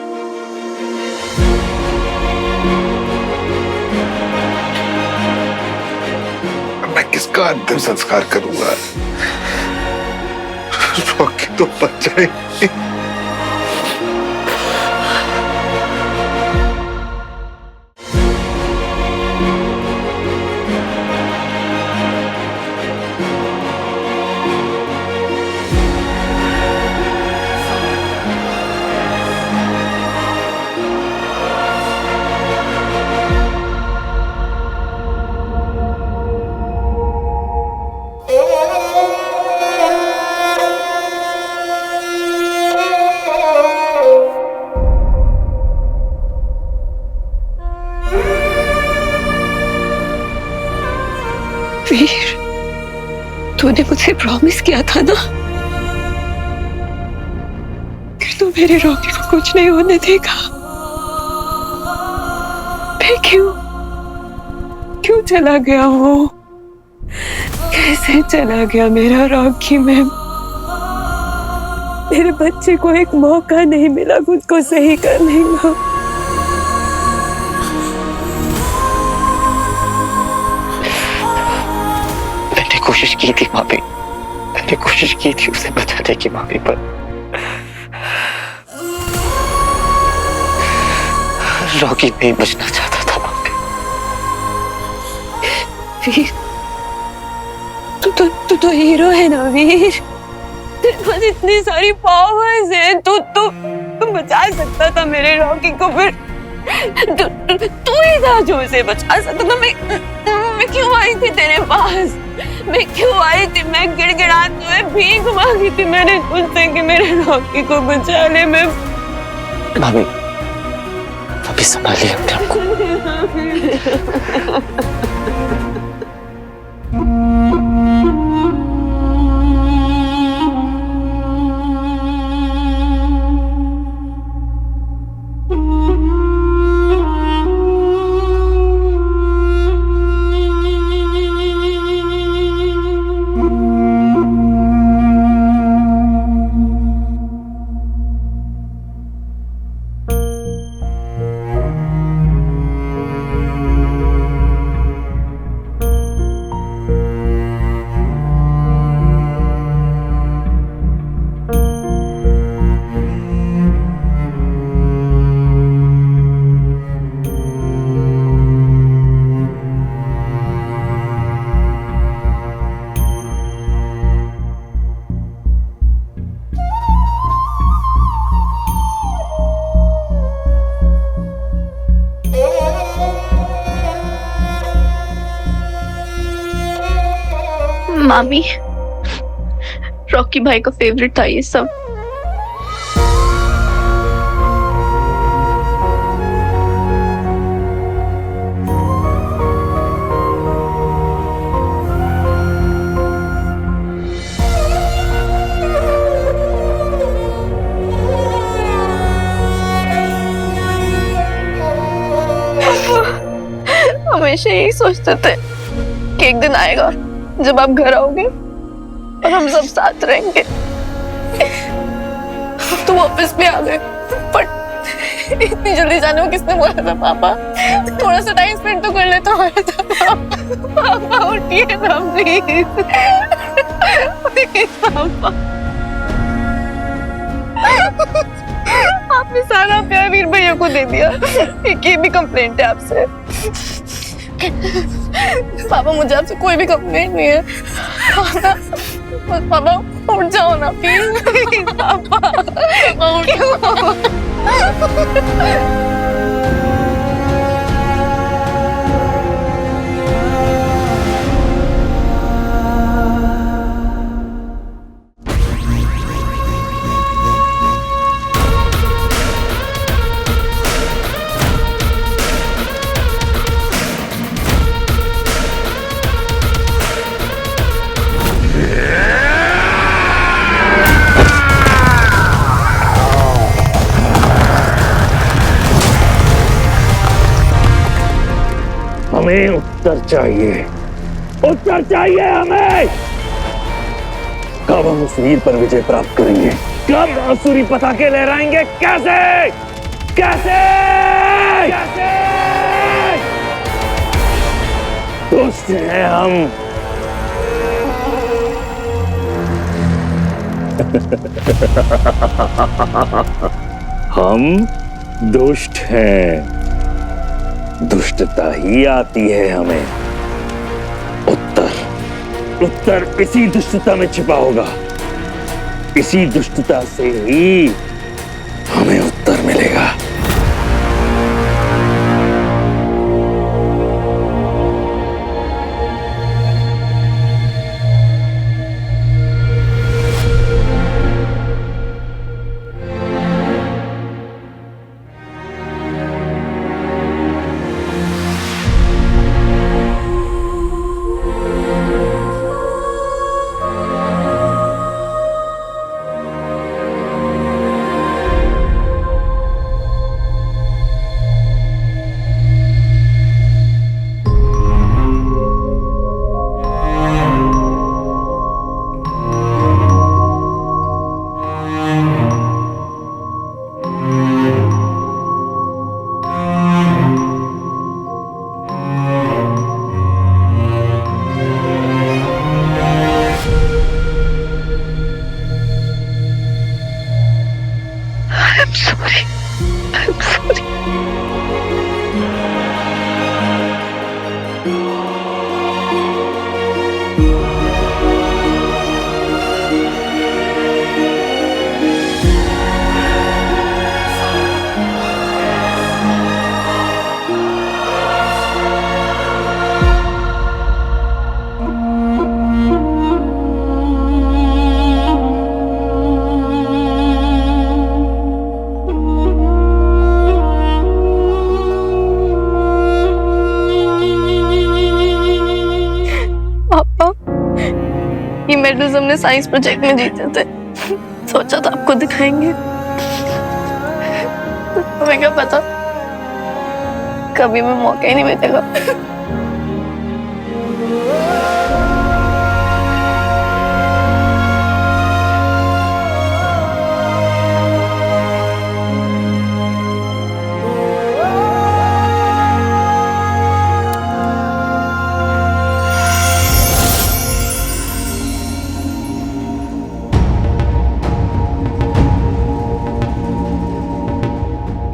मैं किसका अंतिम संस्कार करूंगा? रॉकी तो बच जाएगी। तूने मुझसे प्रॉमिस किया था ना कि तू मेरे रॉकी को कुछ नहीं होने देगा। फिर क्यों चला गया वो? कैसे चला गया मेरा रॉकी? मेरे बच्चे को एक मौका नहीं मिला खुद को सही करने का। मैंने कोशिश की थी भाभी, मैंने कोशिश की थी उसे बचाने की भाभी, पर रॉकी नहीं बचना चाहता था भाभी। वीर, तू तो हीरो है ना वीर। तेरे पास इतनी सारी पावर्स हैं, तू बचा सकता था मेरे रॉकी को। फिर तू ही था जो उसे बचा सकता था। मैं क्यों आई थी तेरे पास? मैं क्यों आई थी? मैं गिड़गिड़ाते हुए भीख मांगी थी मैंने तुझसे कि मेरे रॉकी को बचा ले। मैं भाभी, अभी संभालिए अपने आप को। मामी, रॉकी भाई का फेवरेट था ये सब। हमेशा यही सोचते थे कि एक दिन आएगा जब आप घर आओगे और हम सब साथ रहेंगे। तो ऑफिस में आ गए, पर इतनी जल्दी जाने को किसने बोला था? पापा, थोड़ा सा टाइम स्पेंड तो कर लेता हमारे साथ। पापा उठिए ना प्लीज, पापा। आपने सारा प्यार वीर भैया को दे दिया। एक ये भी कंप्लेंट है आपसे। पापा, मुझे आपसे कोई भी कंप्लेंट नहीं है। पापा उठ जाओ ना प्लीज। पापा उठ जाओ। हमें उत्तर चाहिए, उत्तर चाहिए हमें। कब हम उस वीर पर विजय प्राप्त करेंगे? कब आसुरी पताके लहराएंगे? कैसे कैसे कैसे? दुष्ट हैं हम। हम दुष्ट हैं। दुष्टता ही आती है हमें। उत्तर इसी दुष्टता में छिपा होगा। इसी दुष्टता से ही हमें उत्तर मिलेगा। Sorry, sorry. ये मेडल्स हमने साइंस प्रोजेक्ट में जीते थे, सोचा था आपको दिखाएंगे। हमें क्या पता कभी हमें मौका ही नहीं मिलेगा।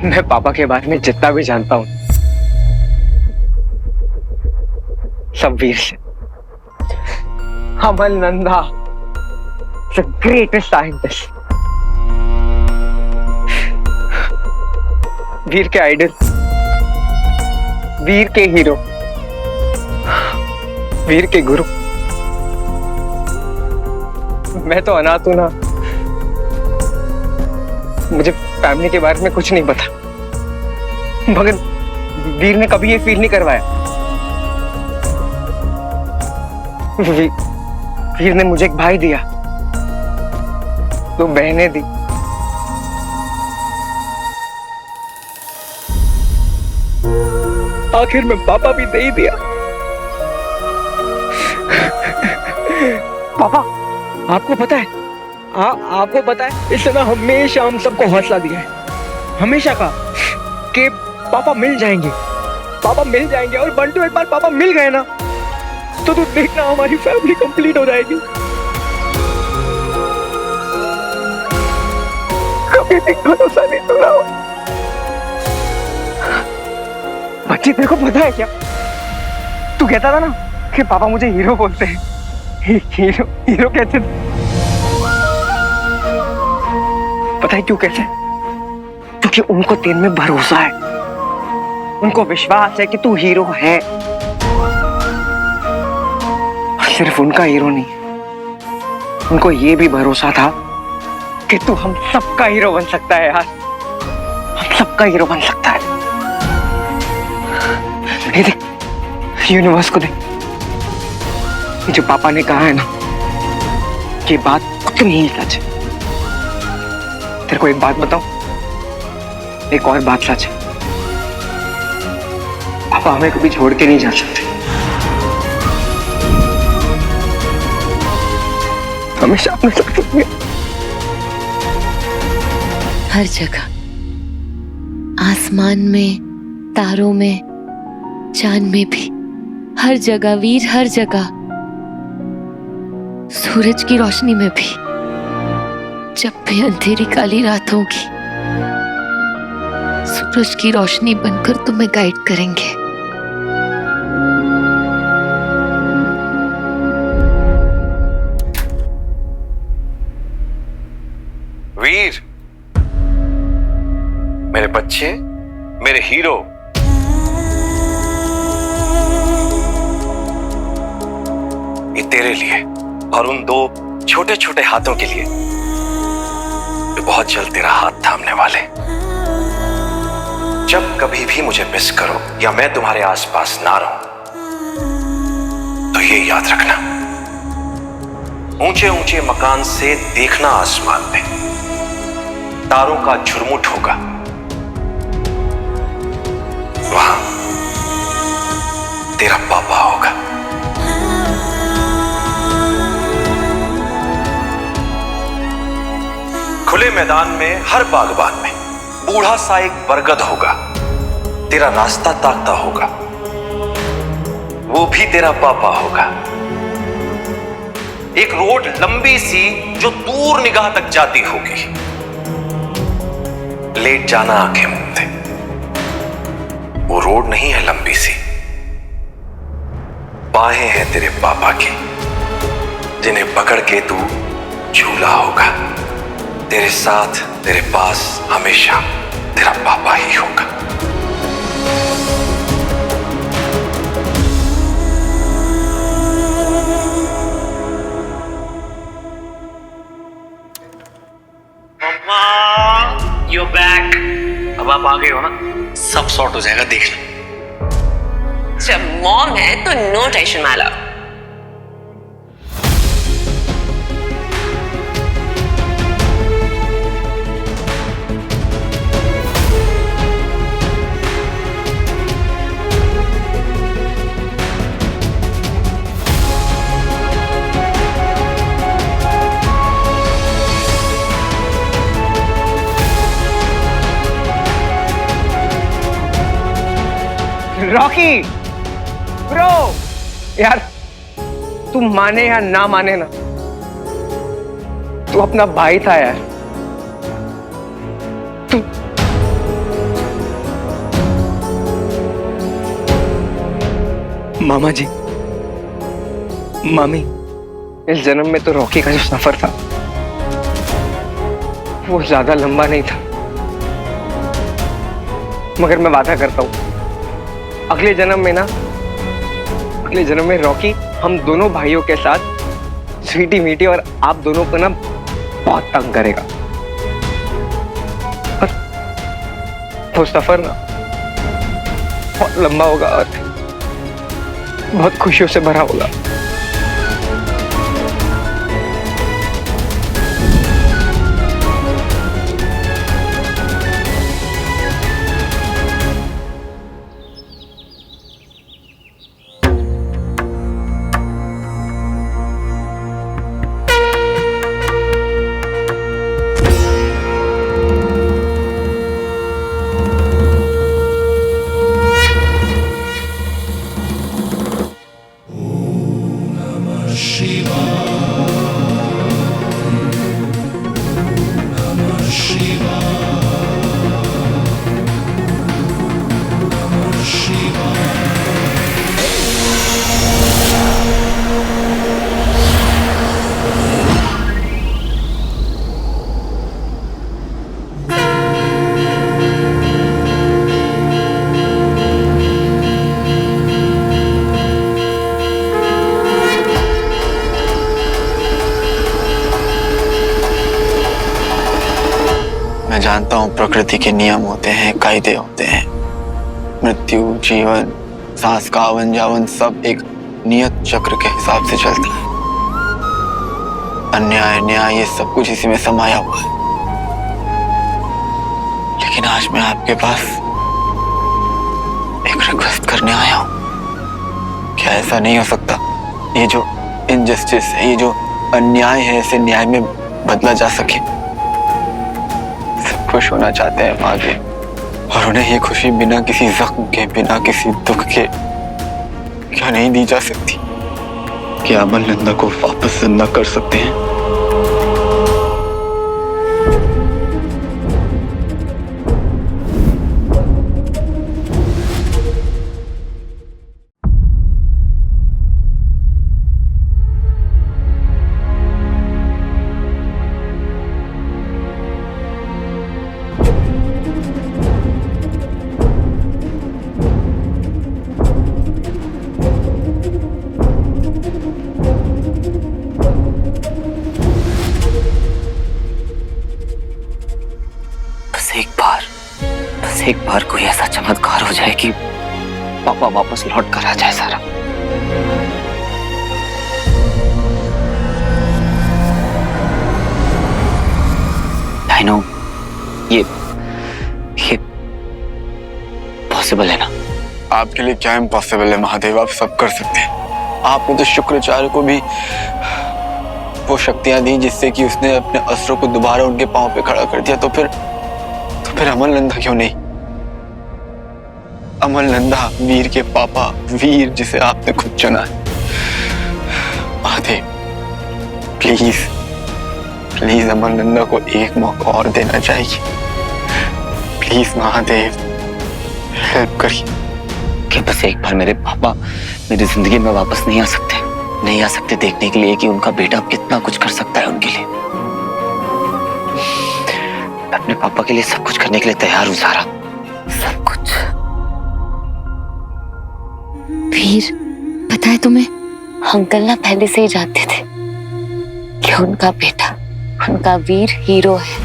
मैं पापा के बारे में जितना भी जानता हूँ सब वीर से। अमल नंदा the greatest scientist, वीर के आइडल, वीर के हीरो, वीर के गुरु। मैं तो अनाथ हूं ना, मुझे फैमिली के बारे में कुछ नहीं पता, मगर वीर ने कभी ये फील नहीं करवाया। वीर ने मुझे एक भाई दिया, 2 बहनें दी, आखिर में पापा भी दे ही दिया। पापा, आपको पता है, आपको पता है, इसने ना हमेशा हम सबको हौसला दिया है, हमेशा का कि पापा मिल जाएंगे, पापा मिल जाएंगे। और बंटू, एक बार पापा मिल गए ना तो तू देखना हमारी फैमिली कंप्लीट हो जाएगी। कभी भी भरोसा नहीं तोड़ा। बच्ची, तेरे को पता है क्या, तू कहता था ना कि पापा मुझे हीरो बोलते हैं, हीरो हीरो कहते थे। पता है क्यों कहते हैं? क्योंकि उनको तेरे में भरोसा है, उनको विश्वास है कि तू हीरो है। और सिर्फ उनका हीरो नहीं, उनको ये भी भरोसा था कि तू हम सबका हीरो बन सकता है यार, हम सबका हीरो बन सकता है। ये देख, यूनिवर्स को देख, जो पापा ने कहा है ना, ये बात उतनी ही सच है। तेरे को एक बात बताऊं, एक और बात सच है, पापा हमें कभी छोड़ के नहीं जा सकते, हमेशा अपने साथ रखेंगे। हर जगह, आसमान में, तारों में, चांद में भी, हर जगह वीर, हर जगह, सूरज की रोशनी में भी। जब भी अंधेरी काली रात होगी, सूरज की रोशनी बनकर तुम्हें गाइड करेंगे। वीर, मेरे बच्चे, मेरे हीरो, ये तेरे लिए और उन 2 छोटे छोटे हाथों के लिए जो बहुत जल्द तेरा हाथ थामने वाले। जब कभी भी मुझे मिस करो या मैं तुम्हारे आसपास ना रहूं, तो ये याद रखना, ऊंचे ऊंचे मकान से देखना आसमान में, तारों का झुरमुट होगा, वहां तेरा पापा होगा। खुले मैदान में, हर बागबान में बूढ़ा सा एक बरगद होगा, तेरा रास्ता ताकता होगा, वो भी तेरा पापा होगा। एक रोड लंबी सी जो दूर निगाह तक जाती होगी, लेट जाना आंखें मूंदे। वो रोड नहीं है लंबी सी, बाहें हैं तेरे पापा की, जिन्हें पकड़ के तू झूला होगा। तेरे साथ तेरे पास हमेशा तेरा पापा ही होगा। You're back. अब आप आ गए हो ना, सब सॉर्ट हो जाएगा, देख लो। जब मॉम है तो नो टेंशन माला। रॉकी ब्रो, यार तू माने या ना माने ना, तू अपना भाई था यार। तू मामा जी, मामी, इस जन्म में तो रॉकी का जो सफर था वो ज्यादा लंबा नहीं था, मगर मैं वादा करता हूं अगले जन्म में रॉकी हम दोनों भाइयों के साथ स्वीटी मीटी और आप दोनों को ना बहुत तंग करेगा। और वो सफर ना बहुत लंबा होगा और बहुत खुशियों से भरा होगा। मैं जानता हूं प्रकृति के नियम होते हैं, कायदे होते हैं। मृत्यु, जीवन, सांस का आवन जावन सब एक नियत चक्र के हिसाब से चलता है। अन्याय, न्याय ये सब कुछ इसी में समाया हुआ है। लेकिन आज मैं आपके पास एक रिक्वेस्ट करने आया हूं। क्या ऐसा नहीं हो सकता? ये जो इनजस्टिस है, ये जो अन्याय है, इसे न्याय में बदला जा सके। खुश होना चाहते हैं माँ जी, और उन्हें ये खुशी बिना किसी जख्म के, बिना किसी दुख के क्या नहीं दी जा सकती? क्या अमल नंदा को वापस जिंदा कर सकते हैं? एक बार कोई ऐसा चमत्कार हो जाए कि पापा वापस लौट कर आ जाए सारा। आई नो ये पॉसिबल है ना? आपके लिए क्या इम्पॉसिबल है महादेव? आप सब कर सकते हैं। आपने तो शुक्राचार्य को भी वो शक्तियां दी जिससे कि उसने अपने अस्त्रों को दोबारा उनके पांव पे खड़ा कर दिया। तो फिर अमल नंदा क्यों नहीं? अमल नंदा, वीर के पापा, वीर जिसे आपने खुद चुना है। महादेव प्लीज प्लीज अमल नंदा को एक मौका और देना चाहिए। प्लीज महादेव हेल्प करिए। कि बस एक बार मेरे पापा मेरी जिंदगी में वापस नहीं आ सकते देखने के लिए कि उनका बेटा कितना कुछ कर सकता है उनके लिए। मैं अपने पापा के लिए सब कुछ करने के लिए तैयार हूं सारा, सब कुछ। वीर, पता है तुम्हें, अंकल ना पहले से ही जानते थे कि उनका बेटा, उनका वीर हीरो है।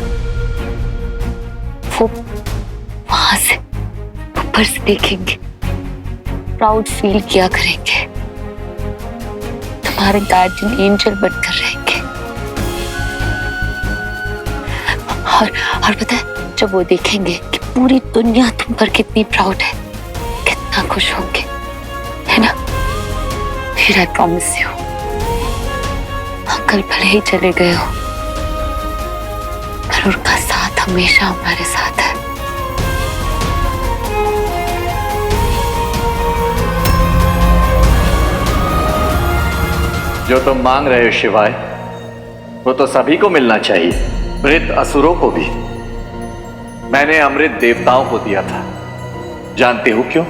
वो वहां से ऊपर से देखेंगे, प्राउड फील किया करेंगे, तुम्हारे गार्जियन एंजल बनकर रहेंगे। और पता है, जब वो देखेंगे कि पूरी दुनिया तुम पर कितनी प्राउड है, कितना खुश होंगे, है ना? फिर आई प्रॉमिस यू, अंकल भले ही चले गए हो पर उनका साथ हमेशा हमारे साथ है। जो तुम मांग रहे हो शिवाय, वो तो सभी को मिलना चाहिए, मृत असुरों को भी। मैंने अमृत देवताओं को दिया था। जानते हो क्यों?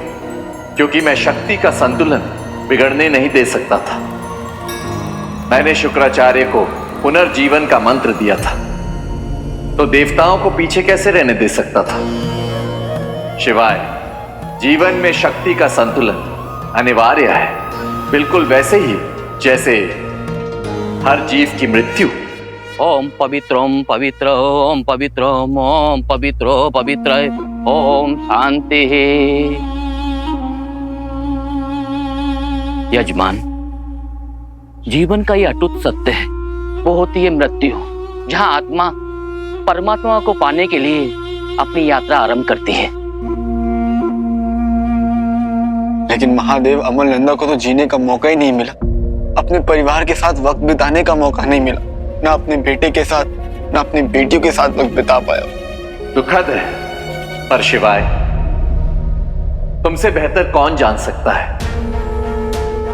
क्योंकि मैं शक्ति का संतुलन बिगड़ने नहीं दे सकता था। मैंने शुक्राचार्य को पुनर्जीवन का मंत्र दिया था, तो देवताओं को पीछे कैसे रहने दे सकता था? शिवाय, जीवन में शक्ति का संतुलन अनिवार्य है, बिल्कुल वैसे ही जैसे हर जीव की मृत्यु। ओम पवित्रोम पवित्र, ओम पवित्रोम, ओम पवित्रो पवित्र, ओम शांति। यजमान, जीवन का ये अटूट सत्य है, वो होती है मृत्यु, जहां आत्मा परमात्मा को पाने के लिए अपनी यात्रा आरंभ करती है। लेकिन महादेव, अमल नंदा को तो जीने का मौका ही नहीं मिला, अपने परिवार के साथ वक्त बिताने का मौका नहीं मिला, ना अपने बेटे के साथ ना अपनी बेटियों के साथ वक्त बिता पाया। दुखद है, पर शिवाय, तुमसे बेहतर कौन जान सकता है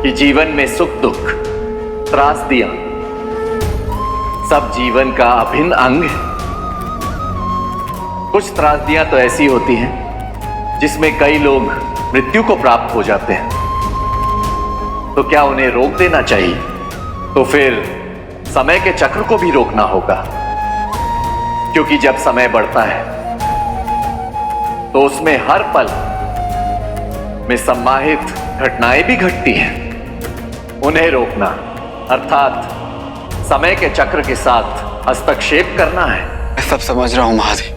कि जीवन में सुख दुख, त्रासदियां सब जीवन का अभिन्न अंग है। कुछ त्रासदियां तो ऐसी होती हैं जिसमें कई लोग मृत्यु को प्राप्त हो जाते हैं, तो क्या उन्हें रोक देना चाहिए? तो फिर समय के चक्र को भी रोकना होगा, क्योंकि जब समय बढ़ता है तो उसमें हर पल में सम्माहित घटनाएं भी घटती हैं। उन्हें रोकना अर्थात समय के चक्र के साथ हस्तक्षेप करना है। मैं सब समझ रहा हूं महादेव,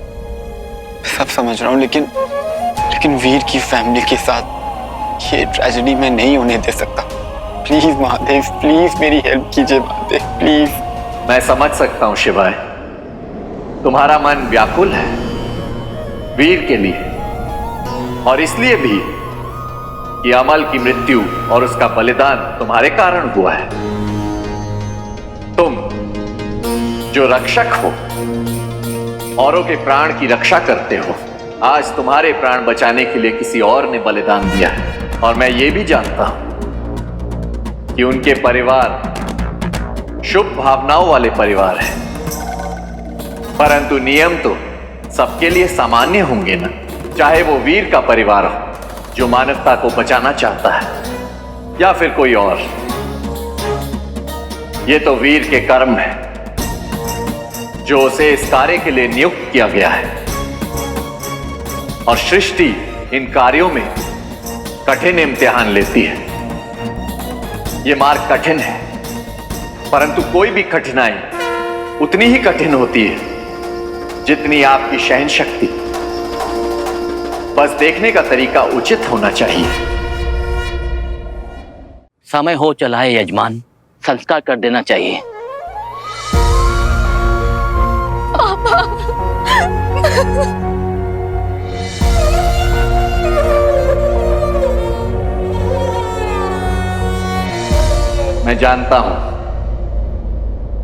सब समझ रहा हूं, लेकिन वीर की फैमिली के साथ ये ट्रेजेडी मैं नहीं होने दे सकता। प्लीज महादेव, प्लीज मेरी हेल्प कीजिए महादेव, प्लीज। मैं समझ सकता हूं शिवाय, तुम्हारा मन व्याकुल है वीर के लिए, और इसलिए भी कि अमल की मृत्यु और उसका बलिदान तुम्हारे कारण हुआ है। तुम जो रक्षक हो, औरों के प्राण की रक्षा करते हो, आज तुम्हारे प्राण बचाने के लिए किसी और ने बलिदान दिया है, और मैं ये भी जानता हूं कि उनके परिवार शुभ भावनाओं वाले परिवार हैं, परंतु नियम तो सबके लिए सामान्य होंगे ना, चाहे वो वीर का परिवार हो जो मानवता को बचाना चाहता है, या फिर कोई और। ये तो वीर के कर्म है जो उसे इस कार्य के लिए नियुक्त किया गया है, और सृष्टि इन कार्यों में कठिन इम्तिहान लेती है। ये मार्ग कठिन है, परंतु कोई भी कठिनाई उतनी ही कठिन होती है जितनी आपकी सहन शक्ति। बस देखने का तरीका उचित होना चाहिए। समय हो चला है यजमान, संस्कार कर देना चाहिए। मैं जानता हूं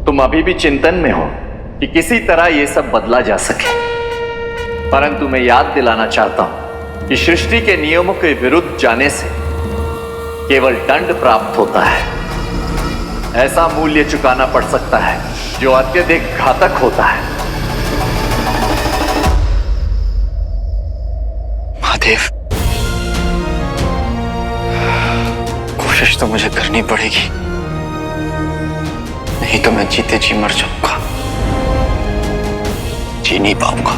तुम अभी भी चिंतन में हो कि किसी तरह यह सब बदला जा सके, परंतु मैं याद दिलाना चाहता हूं कि सृष्टि के नियमों के विरुद्ध जाने से केवल दंड प्राप्त होता है। ऐसा मूल्य चुकाना पड़ सकता है जो अत्यधिक घातक होता है। महादेव, कोशिश तो मुझे करनी पड़ेगी, नहीं तो मैं जीते जी मर जाऊंगा, जी नहीं पाऊंगा।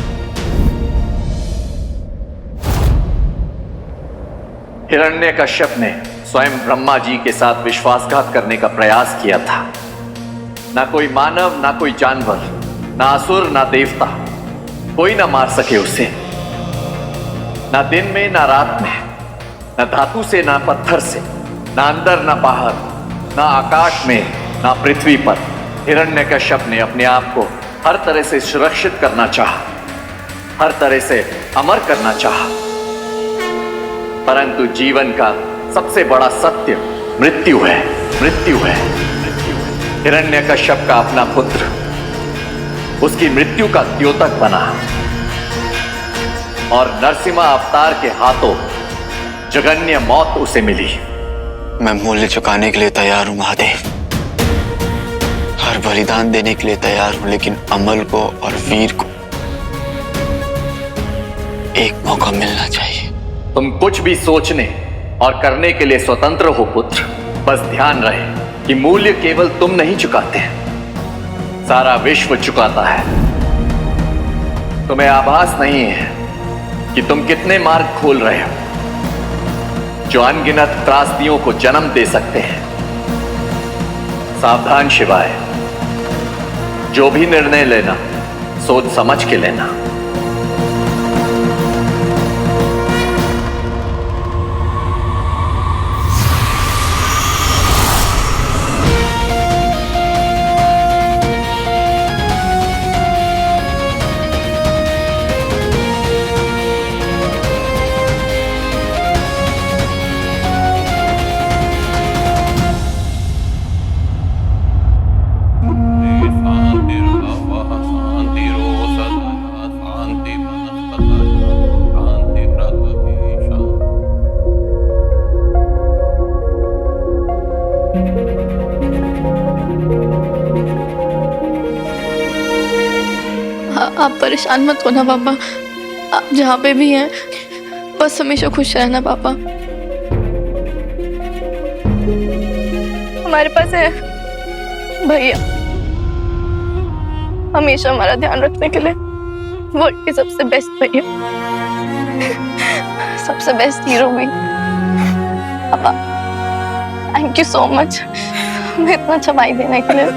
हिरण्यकश्यप ने स्वयं ब्रह्मा जी के साथ विश्वासघात करने का प्रयास किया था। ना कोई मानव, ना कोई जानवर, ना असुर, ना देवता, कोई ना मार सके उसे। ना दिन में, ना रात में, ना धातु से, ना पत्थर से, ना अंदर, ना बाहर, ना आकाश में, ना पृथ्वी पर। हिरण्यकश्यप ने अपने आप को हर तरह से सुरक्षित करना चाहा, हर तरह से अमर करना चाहा, परंतु जीवन का सबसे बड़ा सत्य मृत्यु है, मृत्यु है, मृत्यु है। हिरण्यकश्यप का अपना पुत्र उसकी मृत्यु का द्योतक बना और नरसिम्हा अवतार के हाथों जघन्य मौत उसे मिली। मैं मूल्य चुकाने के लिए तैयार हूं महादेव, हर बलिदान देने के लिए तैयार हूं, लेकिन अमल को और वीर को एक मौका मिलना चाहिए। तुम कुछ भी सोचने और करने के लिए स्वतंत्र हो पुत्र, बस ध्यान रहे कि मूल्य केवल तुम नहीं चुकाते, सारा विश्व चुकाता है। तुम्हें आभास नहीं है कि तुम कितने मार्ग खोल रहे हो जो अनगिनत त्रासदियों को जन्म दे सकते हैं। सावधान शिवाय, जो भी निर्णय लेना सोच समझ के लेना। आप परेशान मत होना पापा, आप जहाँ पे भी हैं बस हमेशा खुश रहना पापा। हमारे पास है भैया, हमेशा हमारा ध्यान रखने के लिए, वर्ल्ड के सबसे बेस्ट भैया, सबसे बेस्ट हीरो भी। पापा थैंक यू सो मच हमें इतना अच्छा भाई देने के लिए।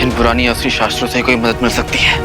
इन पुरानी असली शास्त्रों से कोई मदद मिल सकती है?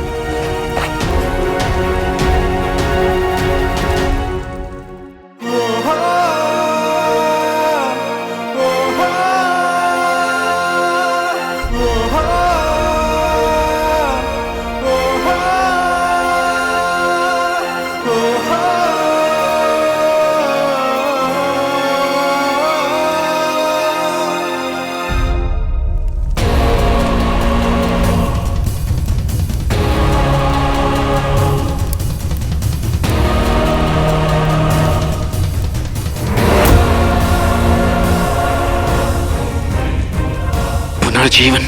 पुनर्जीवन।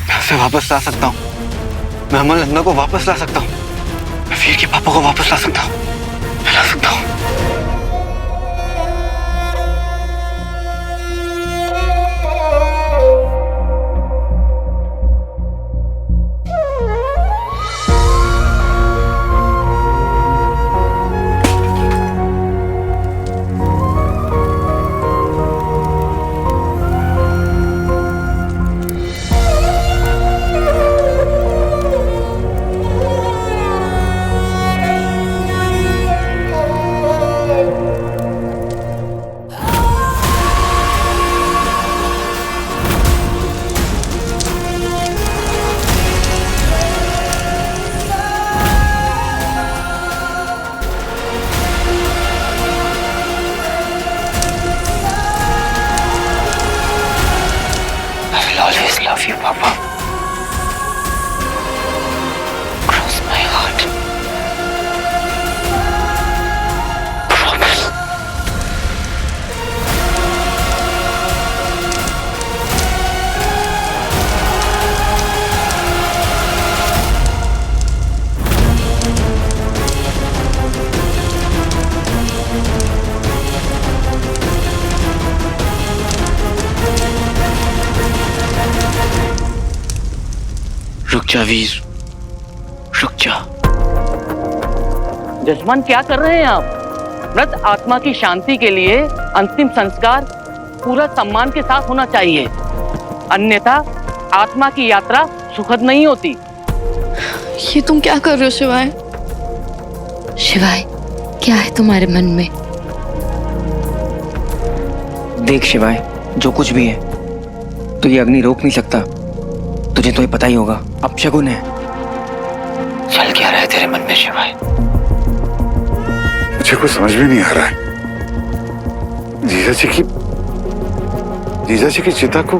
मैं उसे वापस ला सकता हूँ, मैं अमल नंदा को वापस ला सकता हूँ, मैं वीर के पापा को वापस ला सकता हूँ, मैं ला सकता हूँ। जा वीर, रुक जा। जजमान क्या कर रहे हैं आप? मृत आत्मा की शांति के लिए अंतिम संस्कार पूरा सम्मान के साथ होना चाहिए, अन्यथा आत्मा की यात्रा सुखद नहीं होती। ये तुम क्या कर रहे हो शिवाय? शिवाय, क्या है तुम्हारे मन में? देख शिवाय, जो कुछ भी है तो ये अग्नि रोक नहीं सकता, तुझे तो ये पता ही होगा। अपशगुन है। चल क्या रहा है तेरे मन में शिवाय? मुझे कुछ समझ में नहीं आ रहा है। जीजा जी की चिता को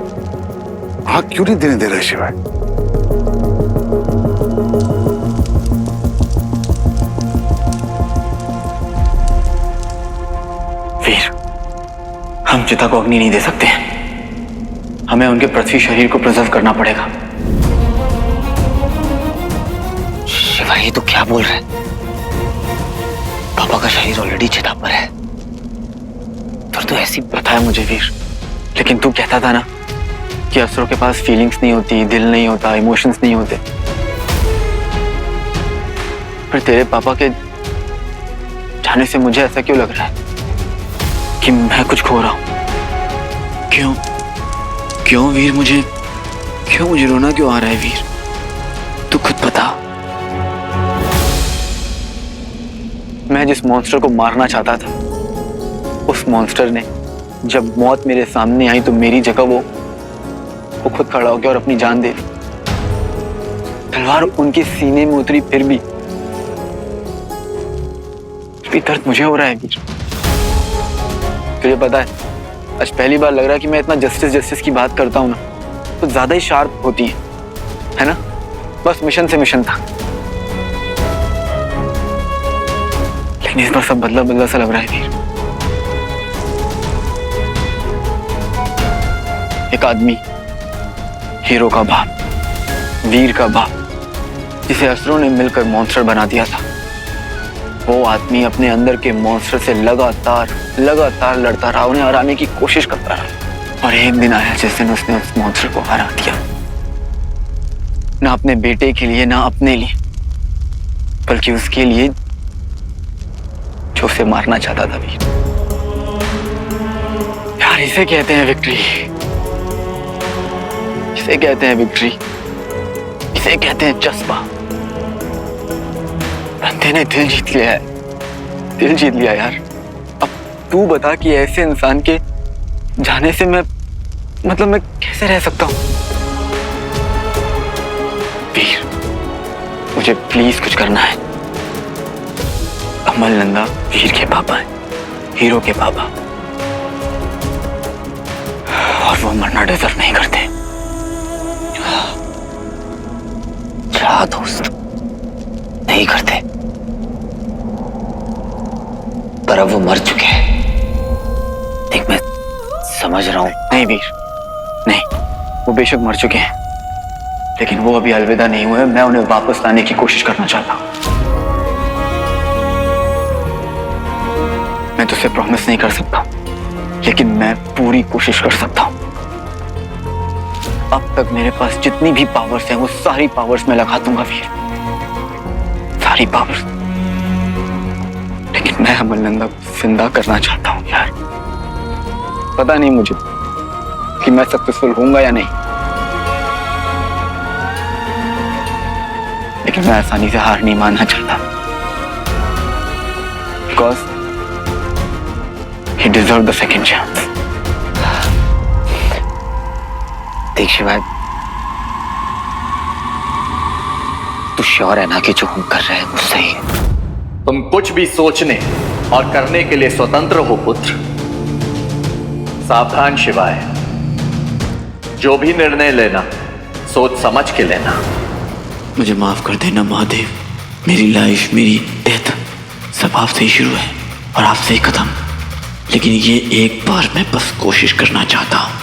आग क्यों नहीं देने दे रहा है शिवाय? वीर, हम चिता को अग्नि नहीं दे सकते हैं। हमें उनके पृथ्वी शरीर को प्रिजर्व करना पड़ेगा। शिवाय, ये तो क्या बोल रहा है? पापा का शरीर ऑलरेडी चिता पर है। तो ऐसी पता है मुझे वीर, लेकिन तू कहता था ना कि असुरों के पास फीलिंग्स नहीं होती, दिल नहीं होता, इमोशंस नहीं होते। पर तेरे पापा के जाने से मुझे ऐसा क्यों लग रहा है कि मैं कुछ खो रहा हूं? क्यों वीर, मुझे रोना क्यों आ रहा है वीर? तू खुद बता। मैं जिस मॉन्स्टर को मारना चाहता था, उस मॉन्स्टर ने जब मौत मेरे सामने आई तो मेरी जगह वो खुद खड़ा हो गया और अपनी जान दे दी। तलवार उनके सीने में उतरी, फिर भी दर्द मुझे हो रहा है वीर। तुझे पता है, आज पहली बार लग रहा है कि मैं इतना जस्टिस की बात करता हूं ना तो ज्यादा ही शार्प होती है ना? बस मिशन से मिशन था, लेकिन इस बार सब बदला सा लग रहा है वीर। एक आदमी, हीरो का बाप, वीर का बाप, जिसे असुरों ने मिलकर मॉन्स्टर बना दिया था, वो आदमी अपने अंदर के मॉन्स्टर से लगातार लड़ता रहा, उन्हें हराने की कोशिश करता रहा। और एक दिन आया जिस दिन उसने उस मॉन्स्टर को हरा दिया। ना अपने बेटे के लिए, ना अपने लिए, बल्कि उसके लिए जो उसे मारना चाहता था वीर। यार, इसे कहते हैं विक्ट्री। इसे कहते हैं विक्ट्री, इसे कहते हैं जज्बा। बंदे ने दिल जीत लिया है, दिल जीत लिया यार। अब तू बता कि ऐसे इंसान के जाने से मैं कैसे रह सकता हूं? वीर, मुझे प्लीज कुछ करना है। अमल नंदा वीर के पापा हैं, हीरो के पापा, और वो मरना डिजर्व नहीं करते। जा दोस्त, नहीं करते, पर अब वो मर चुके हैं। देख, मैं समझ रहा हूं। नहीं वीर, नहीं, वो बेशक मर चुके हैं, लेकिन वो अभी अलविदा नहीं हुए। मैं उन्हें वापस लाने की कोशिश करना चाहता हूं। मैं तुझसे प्रॉमिस नहीं कर सकता, लेकिन मैं पूरी कोशिश कर सकता हूं। अब तक मेरे पास जितनी भी पावर्स हैं, वो सारी पावर्स मैं लगा दूंगा वीर, सारी पावर्स। लेकिन मैं अमल नंदा को जिंदा करना चाहता हूं यार। पता नहीं मुझे कि मैं सक्सेसफुल होऊंगा या नहीं, लेकिन मैं आसानी से हार नहीं मानना चाहता। Because he deserved the second chance. देख शिवाय, तू श्योर है ना कि जो हम कर रहे हैं वो सही है? तुम कुछ भी सोचने और करने के लिए स्वतंत्र हो पुत्र। सावधान शिवाय, जो भी निर्णय लेना सोच समझ के लेना। मुझे माफ कर देना महादेव। मेरी लाइफ, मेरी डेथ सब आपसे ही शुरू है और आपसे ही खत्म। लेकिन ये एक बार मैं बस कोशिश करना चाहता हूं।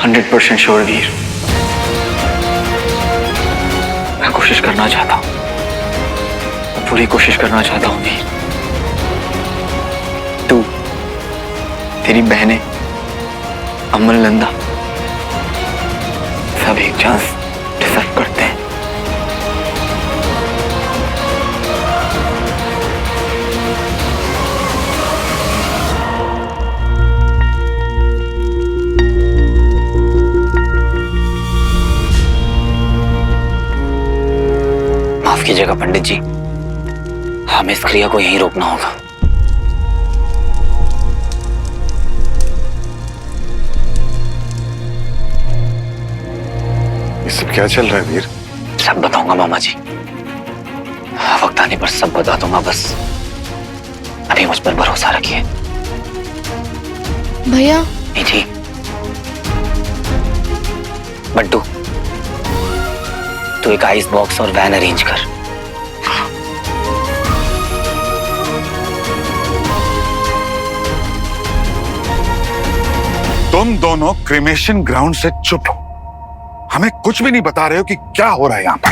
100% श्योर वीर, मैं कोशिश करना चाहता हूं, पूरी कोशिश करना चाहता हूं वीर। तू, तेरी बहनें, अमल नंदा, सब एक चांस डिजर्व करते हैं। माफ कीजिएगा पंडित जी, हमें इस क्रिया को यहीं रोकना होगा। ये सब क्या चल रहा है वीर? सब बताऊंगा मामा जी, वक्त आने पर सब बता दूंगा, बस अभी मुझ पर भरोसा रखिए। भैया मीठी, बंटू, तू एक आइस बॉक्स और वैन अरेंज कर। तुम दोनों क्रिमेशन ग्राउंड से चुप हो, हमें कुछ भी नहीं बता रहे हो कि क्या हो रहा है यहां पर।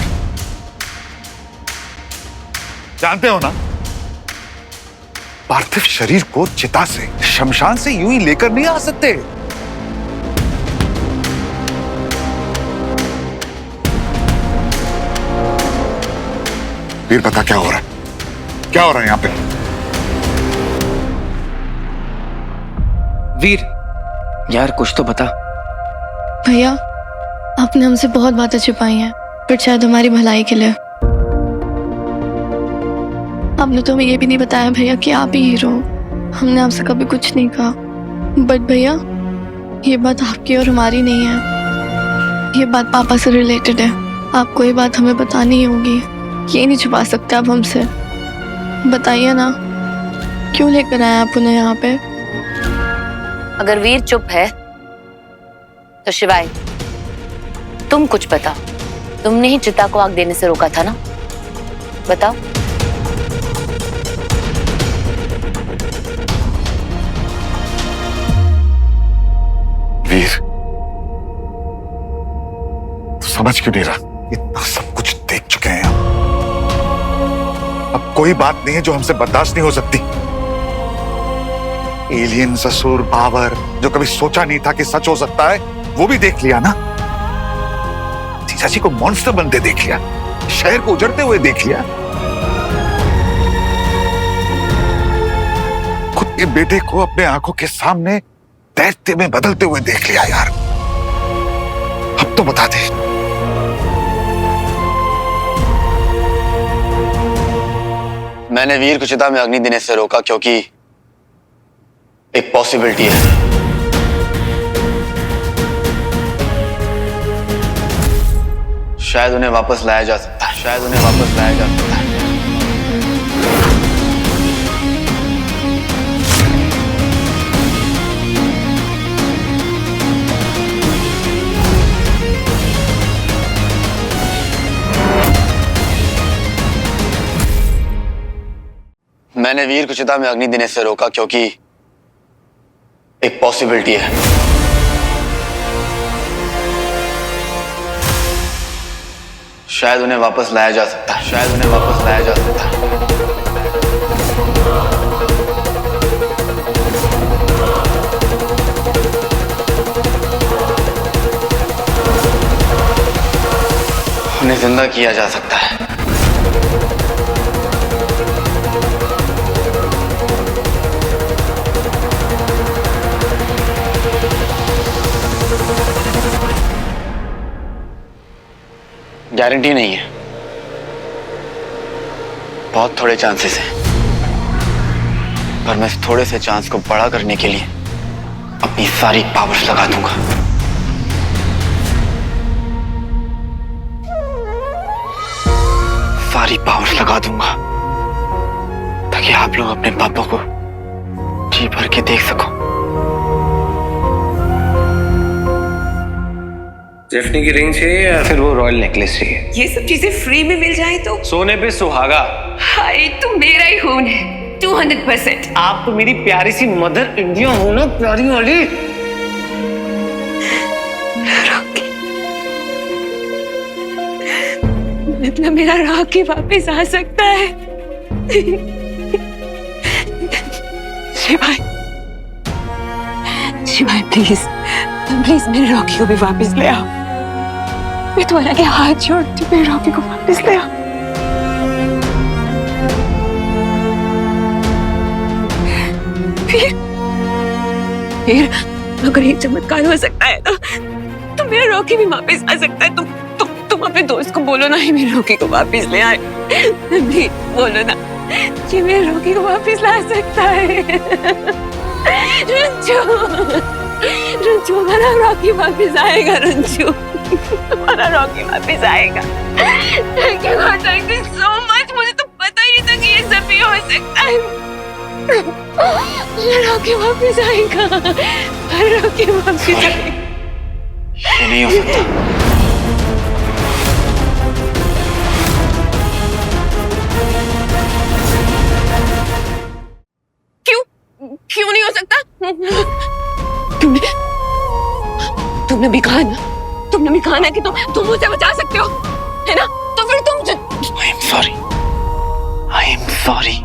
जानते हो ना, पार्थिव शरीर को चिता से, शमशान से यूं ही लेकर नहीं आ सकते। वीर बता क्या हो रहा है, क्या हो रहा है यहां पे? वीर यार कुछ तो बता। भैया, आपने हमसे बहुत बातें छुपाई हैं, पर शायद हमारी भलाई के लिए। आपने तो हमें ये भी नहीं बताया भैया कि आप ही हीरो हो। हमने आपसे कभी कुछ नहीं कहा। बट भैया, ये बात आपकी और हमारी नहीं है, ये बात पापा से रिलेटेड है। आपको ये बात हमें बतानी ही होगी, ये नहीं छुपा सकते आप हमसे। बताइए ना, क्यों लेकर आए आप उन्हें यहाँ पे? अगर वीर चुप है तो शिवाय तुम कुछ बताओ। तुमने ही चिता को आग देने से रोका था ना, बताओ। वीर, तू समझ क्यों नहीं रहा? इतना सब कुछ देख चुके हैं हम। अब कोई बात नहीं है जो हमसे बर्दाश्त नहीं हो सकती। एलियन, ससुर, पावर, जो कभी सोचा नहीं था कि सच हो सकता है, वो भी देख लिया ना। जीजा जी को मॉन्स्टर बनते देख लिया, शहर को उजड़ते हुए देख लिया, खुद के बेटे को अपने आंखों के सामने दैत्य में बदलते हुए देख लिया। यार अब तो बता दे, मैंने वीर को चिता में अग्नि देने से रोका क्योंकि एक पॉसिबिलिटी है। शायद उन्हें वापस लाया जा सकता है, शायद उन्हें वापस लाया जा सकता है। मैंने वीर को चिता में अग्नि देने से रोका क्योंकि एक पॉसिबिलिटी है। शायद उन्हें वापस लाया जा सकता है, शायद उन्हें वापस लाया जा सकता है। उन्हें जिंदा किया जा सकता है। गारंटी नहीं है, बहुत थोड़े चांसेस हैं, पर मैं इस थोड़े से चांस को बड़ा करने के लिए अपनी सारी पावर्स लगा दूंगा। सारी पावर्स लगा दूंगा ताकि आप लोग अपने पापा को जी भर के देख सको। जेफनी की रिंग चाहिए या फिर वो रॉयल नेकलेस चाहिए? ये सब चीजें फ्री में मिल जाए तो? सोने पे सुहागा। हाय, तू मेरा ही खून है 200%। आप तो मेरी प्यारी सी मदर इंडिया हो ना, प्यारी वाली। मतलब मेरा रॉकी वापस आ सकता है? शिवाय, शिवाय प्लीज, प्लीज मेरे रॉकी को भी वापस ले आओ। मैं तुम्हारे आगे हाथ जोड़ती हूँ, मेरे रॉकी को वापस ले आओ। फिर अगर ये चमत्कार हो सकता है तो मेरा रॉकी भी वापस आ सकता है। तुम अपने दोस्त को बोलो ना, ही मेरे रॉकी को वापस ले आए। भी बोलो ना, ये मेरे रॉकी को वापस ला सकता है। रंजू, रंजू, हमारा रॉकी वापस आएगा। रंजू, हमारा रॉकी वापस आएगा। Thank you so much. मुझे तो पता ही नहीं था कि ये सब भी हो सकता है। रॉकी वापस आएगा, रॉकी वापस आएगा। ये नहीं हो सकता। क्यों नहीं हो सकता? तुमने भी कहा ना, तुमने भी कहा ना कि तुम मुझे बचा सकते हो, है ना? तो फिर तुम I am sorry. I am sorry.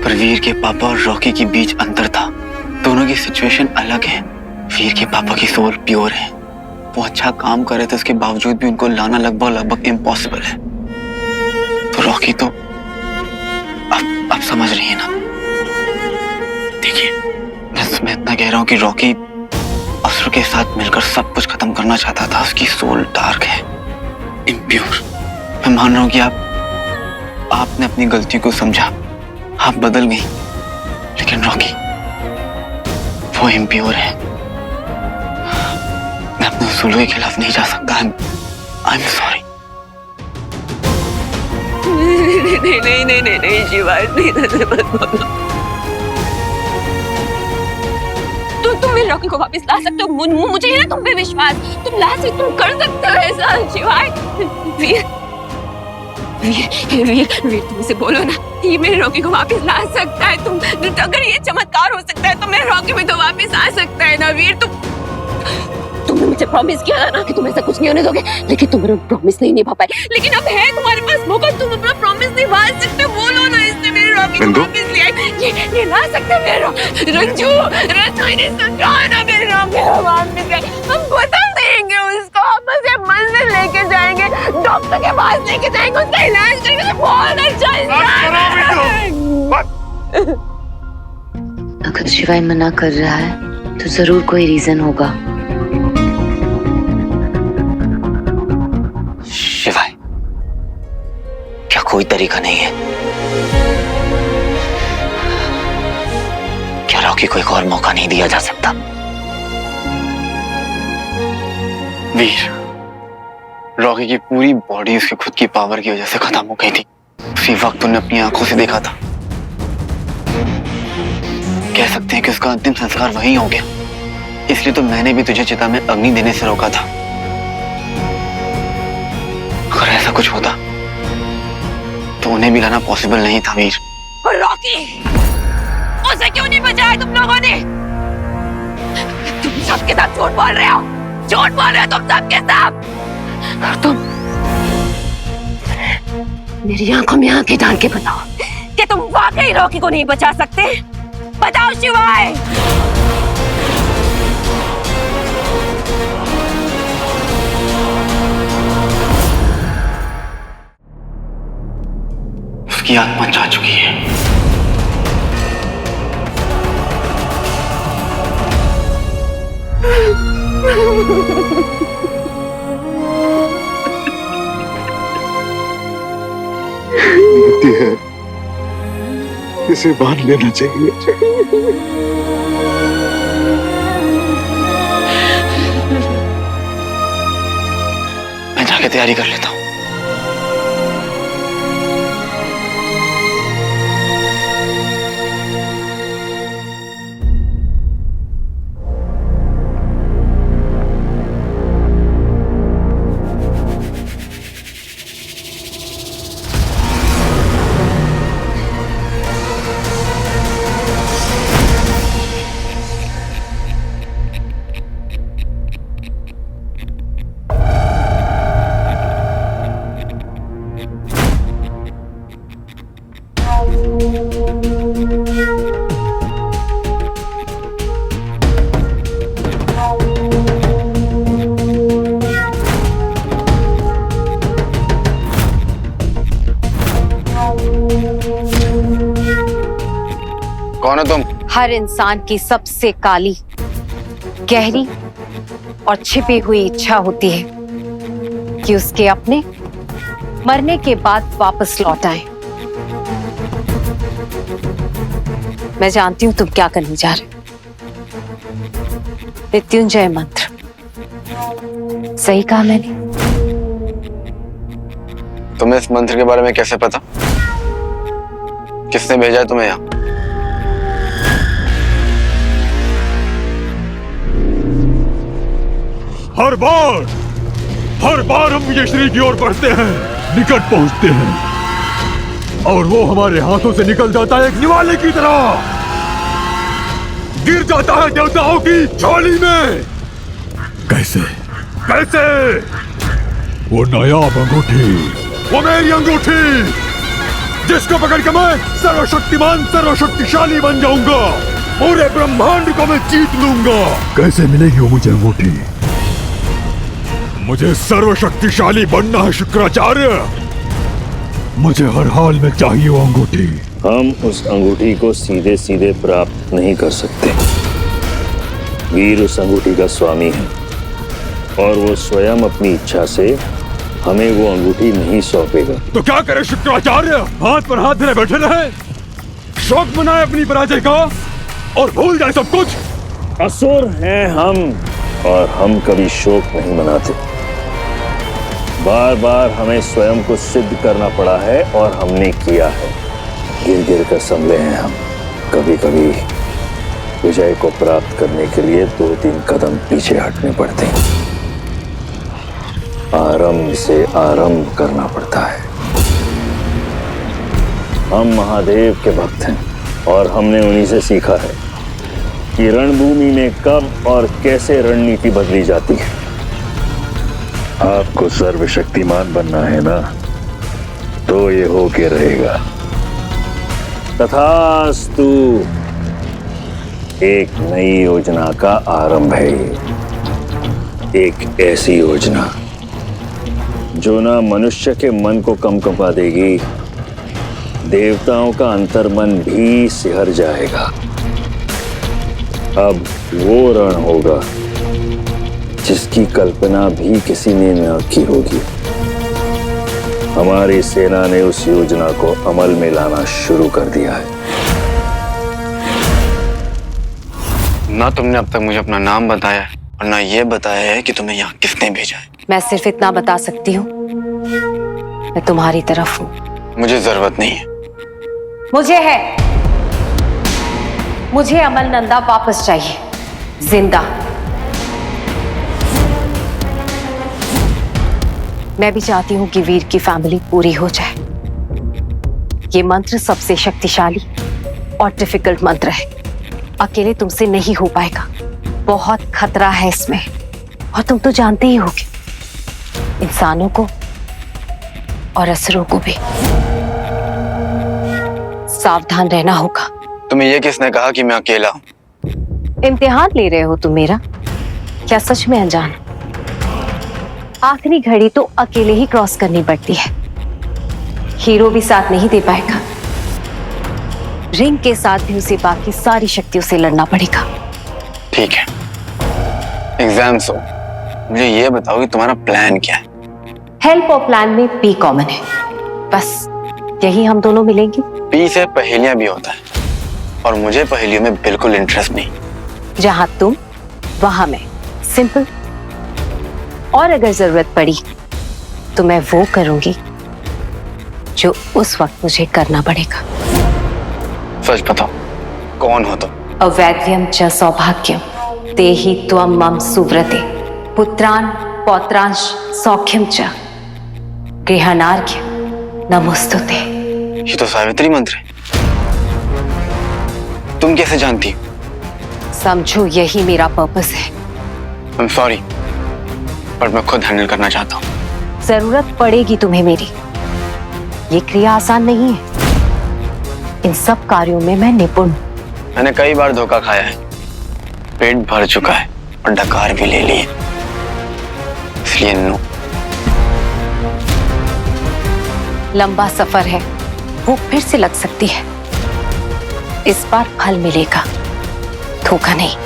पर वीर के पापा और रॉकी के बीच अंतर था। दोनों की सिचुएशन अलग है। वीर के पापा की सोल प्योर है, वो अच्छा काम कर रहे थे, उसके बावजूद भी उनको लाना लगभग इम्पॉसिबल है। तो रॉकी तो अब समझ रही है ना। देखिए, मैं इतना कह रहा हूँ कि रॉकी असुर के साथ मिलकर सब कुछ खत्म करना चाहता था। उसकी सोल डार्क है, इम्प्योर। मैं मान रहा हूँ कि आपने अपनी गलती को समझा, आप बदल गई, लेकिन रॉकी वो इम्प्योर है। मैं अपने उसूलों के खिलाफ नहीं जा सकता। I am sorry. नहीं शिवा, मत बोलो। तुम मेरे रॉकी को वापस ला सकते हो। मुझे है ना तुम पे विश्वास। तुम ला सकते, तुम कर सकते हो ऐसा। शिवाय, वीर तुम इसे बोलो ना, ये मेरे रॉकी को वापस ला सकता है। अगर ये चमत्कार हो सकता है तो मेरे रॉकी भी तो वापस आ सकता है ना। वीर, तुमने मुझे प्रॉमिस किया था ना कि तुम ऐसा कुछ नहीं होने दोगे, लेकिन तुम मेरा प्रॉमिस नहीं निभा पाए। लेकिन अब है तुम्हारे पास मौका, तुम अपना प्रॉमिस निभा सकते हो। बोलो ना, इसने मेरे रॉकी को वापस ले आए। ये ला सकते हैं मेरे रॉकी। रंजू, ने समझाया ना, मेरे रॉकी को वापस ले। हम बता देंगे उसको, हम उसे मंदिर लेके जाएंगे, डॉक्टर के पास लेके जाएंगे, उसका इलाज करेंगे। बहुत अच्छा अगर शिवाय मना कर रहा है तो जरूर कोई रीजन होगा। शिवाय, क्या कोई तरीका नहीं है? क्या रॉकी को एक और मौका नहीं दिया जा सकता? वीर, रॉकी की पूरी बॉडी उसके खुद की पावर की वजह से खत्म हो गई थी। उसी वक्त उन्होंने अपनी आंखों से देखा था। कह सकते हैं कि उसका अंतिम संस्कार वहीं हो गया। इसलिए तो मैंने भी तुझे चिता में अग्नि देने से रोका था। अगर ऐसा कुछ होता तो उन्हें भी लाना पॉसिबल नहीं था। वीर, और रॉकी, उसे क्यों नहीं बचाया तुम लोगों ने? तुम सबके साथ झूठ बोल रहे हो, झूठ बोल रहे हो तुम सबके साथ। और तुम मेरी आंखों में आंखें डाल के बताओ कि तुम वाकई रॉकी को नहीं बचा सकते। बताओ शिवाय। उसकी आत्मा जा चुकी है। है, इसे बांध लेना चाहिए। मैं जाके तैयारी कर लेता हूँ। कौन हो तुम? हर इंसान की सबसे काली, गहरी और छिपी हुई इच्छा होती है कि उसके अपने मरने के बाद वापस लौट आए। मैं जानती हूं तुम क्या करने जा रहे हो। मृत्युंजय मंत्र, सही कहा मैंने? तुम्हें इस मंत्र के बारे में कैसे पता? किसने भेजा है तुम्हें यहाँ? हर बार हम विजयश्री की ओर बढ़ते हैं, निकट पहुंचते हैं और वो हमारे हाथों से निकल जाता है एक निवाले की तरह, गिर जाता है देवताओं की झोली में। कैसे? वो नायाब अंगूठी, वो मेरी अंगूठी, जिसको पकड़ के मैं सर्वशक्तिमान, सर्वशक्तिशाली बन जाऊंगा, पूरे ब्रह्मांड को मैं जीत लूंगा। कैसे मिलेगी वो मुझे अंगूठी? मुझे सर्वशक्तिशाली बनना है शुक्राचार्य, मुझे हर हाल में चाहिए वो अंगूठी। हम उस अंगूठी को सीधे सीधे प्राप्त नहीं कर सकते। वीर उस अंगूठी का स्वामी है और वो स्वयं अपनी इच्छा से हमें वो अंगूठी नहीं सौंपेगा। तो क्या करे शुक्राचार्य? हाथ पर हाथ धरे बैठे रहे, शौक मनाए अपनी पराजय का और भूल जाए सब कुछ? असुर हैं हम और हम कभी शोक नहीं मनाते। बार बार हमें स्वयं को सिद्ध करना पड़ा है और हमने किया है। गिर गिर कर संभले हैं हम। कभी कभी विजय को प्राप्त करने के लिए 2-3 कदम पीछे हटने पड़ते हैं। आरंभ से आरंभ करना पड़ता है। हम महादेव के भक्त हैं और हमने उन्हीं से सीखा है कि रणभूमि में कब और कैसे रणनीति बदली जाती है। आपको सर्वशक्तिमान बनना है ना, तो ये होके रहेगा। तथास्तु। एक नई योजना का आरंभ है ये। एक ऐसी योजना जो ना मनुष्य के मन को कंपा देगी, देवताओं का अंतर्मन भी सिहर जाएगा। अब वो रण होगा जिसकी कल्पना भी किसी ने न की होगी। हमारी सेना ने उस योजना को अमल में लाना शुरू कर दिया है। ना तुमने अब तक मुझे अपना नाम बताया है और ना ये बताया है कि तुम्हें यहाँ किसने भेजा है। मैं सिर्फ इतना बता सकती हूँ, मैं तुम्हारी तरफ हूँ। मुझे जरूरत नहीं है। मुझे है। मुझे अमल नंदा वापस चाहिए, जिंदा। मैं भी चाहती हूं कि वीर की फैमिली पूरी हो जाए। ये मंत्र सबसे शक्तिशाली और डिफिकल्ट मंत्र है। अकेले तुमसे नहीं हो पाएगा, बहुत खतरा है इसमें। और तुम तो जानते ही होगे, इंसानों को और असुरों को भी सावधान रहना होगा। तुम्हें ये किसने कहा कि मैं अकेला हूं? इम्तिहान ले रहे हो तुम मेरा? क्या सच में अनजान? आखिरी घड़ी तो अकेले ही क्रॉस करनी पड़ती है। हीरो भी साथ नहीं दे पाएगा। रिंग के साथ भी उसे बाकी सारी शक्तियों से लड़ना पड़ेगा। ठीक है, एग्जाम्स हो, मुझे ये बताओ कि तुम्हारा प्लान क्या है? हेल्प और प्लान में पी कॉमन है, बस यही हम दोनों मिलेंगे। पी से पहेलियां भी होता है और मुझे पहेलियों में बिल्कुल इंटरेस्ट नहीं। जहां तुम वहां मैं, सिंपल। और अगर जरूरत पड़ी तो मैं वो करूंगी जो उस वक्त मुझे करना पड़ेगा। सच बताओ, कौन हो तुम? अवैध्यम च सौभाग्यम तेहि त्वं मम सुव्रते पुत्रान पौत्रांश सौख्यम च गृहणार्घ्य नमोस्तुते। ये तो सावित्री मंत्र है। तुम कैसे जानती? समझो यही मेरा पर्पस है। आई एम सॉरी, पर मैं खुद हैंडल करना चाहता हूँ। जरूरत पड़ेगी तुम्हें मेरी। ये क्रिया आसान नहीं है। इन सब कार्यों में मैं निपुण हूं। मैंने कई बार धोखा खाया है, पेट भर चुका है और डकार भी ले लिए, इसलिए नो। लंबा सफर है, भूख फिर से लग सकती है। इस बार फल मिलेगा, धोखा नहीं।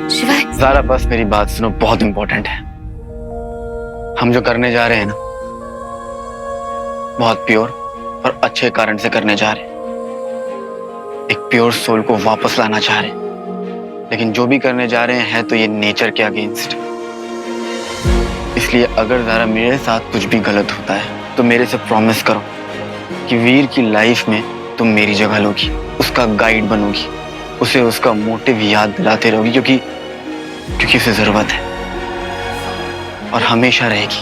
शिवाय, ज़ारा बस मेरी बात सुनो, बहुत इंपॉर्टेंट है। हम जो करने जा रहे हैं ना, बहुत प्योर और अच्छे कारण से करने जा रहे हैं। एक प्योर सोल को वापस लाना चाह रहे हैं, लेकिन जो भी करने जा रहे हैं तो ये नेचर के अगेंस्ट। इसलिए अगर ज़ारा मेरे साथ कुछ भी गलत होता है तो मेरे से प्रॉमिस करो कि वीर की लाइफ में तुम मेरी जगह लोगी, उसका गाइड बनोगी, उसे उसका मोटिव याद दिलाते रहोगी, क्योंकि उसे जरूरत है और हमेशा रहेगी।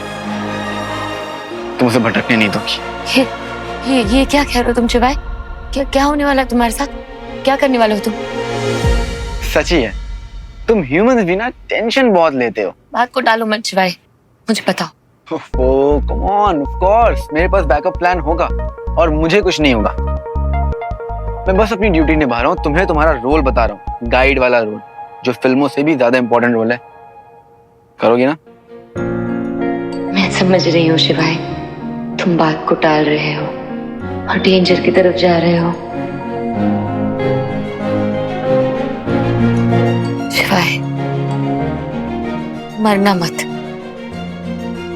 तुम उसे भटकने नहीं दोगी। ये क्या कह रहे हो तुम शिवाय? क्या होने वाला है तुम्हारे साथ? क्या करने वाले हो तुम? सच ही है, तुम ह्यूमंस भी ना टेंशन बहुत लेते हो। बात को डालो मत शिवाय, मुझे बताओ। ओह कम ऑन, ऑफ कोर्स मेरे पास बैकअप प्लान होगा और मुझे कुछ नहीं होगा। मैं बस अपनी ड्यूटी निभा रहा हूँ, तुम्हें तुम्हारा रोल बता रहा हूँ, गाइड वाला रोल, जो फिल्मों से भी ज्यादा इंपॉर्टेंट रोल है। करोगी ना? मैं समझ रही हूँ शिवाय, तुम बात को टाल रहे हो और डेंजर की तरफ जा रहे हो। शिवाय, मरना मत,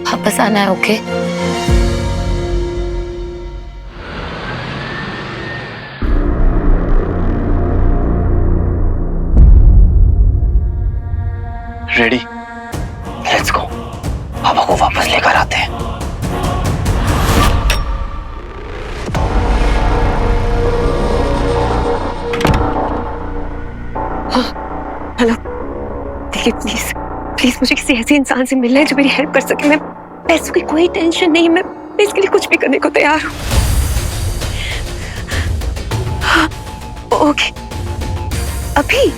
वापस आना है, ओके? रेडी? लेट्स गो, पापा को वापस लेकर आते हैं। हेलो, देखिए प्लीज प्लीज मुझे किसी ऐसे इंसान से मिलना है जो मेरी हेल्प कर सके। मैं पैसों की कोई टेंशन नहीं, मैं इसके लिए कुछ भी करने को तैयार हूँ। हाँ, ओके, अभी?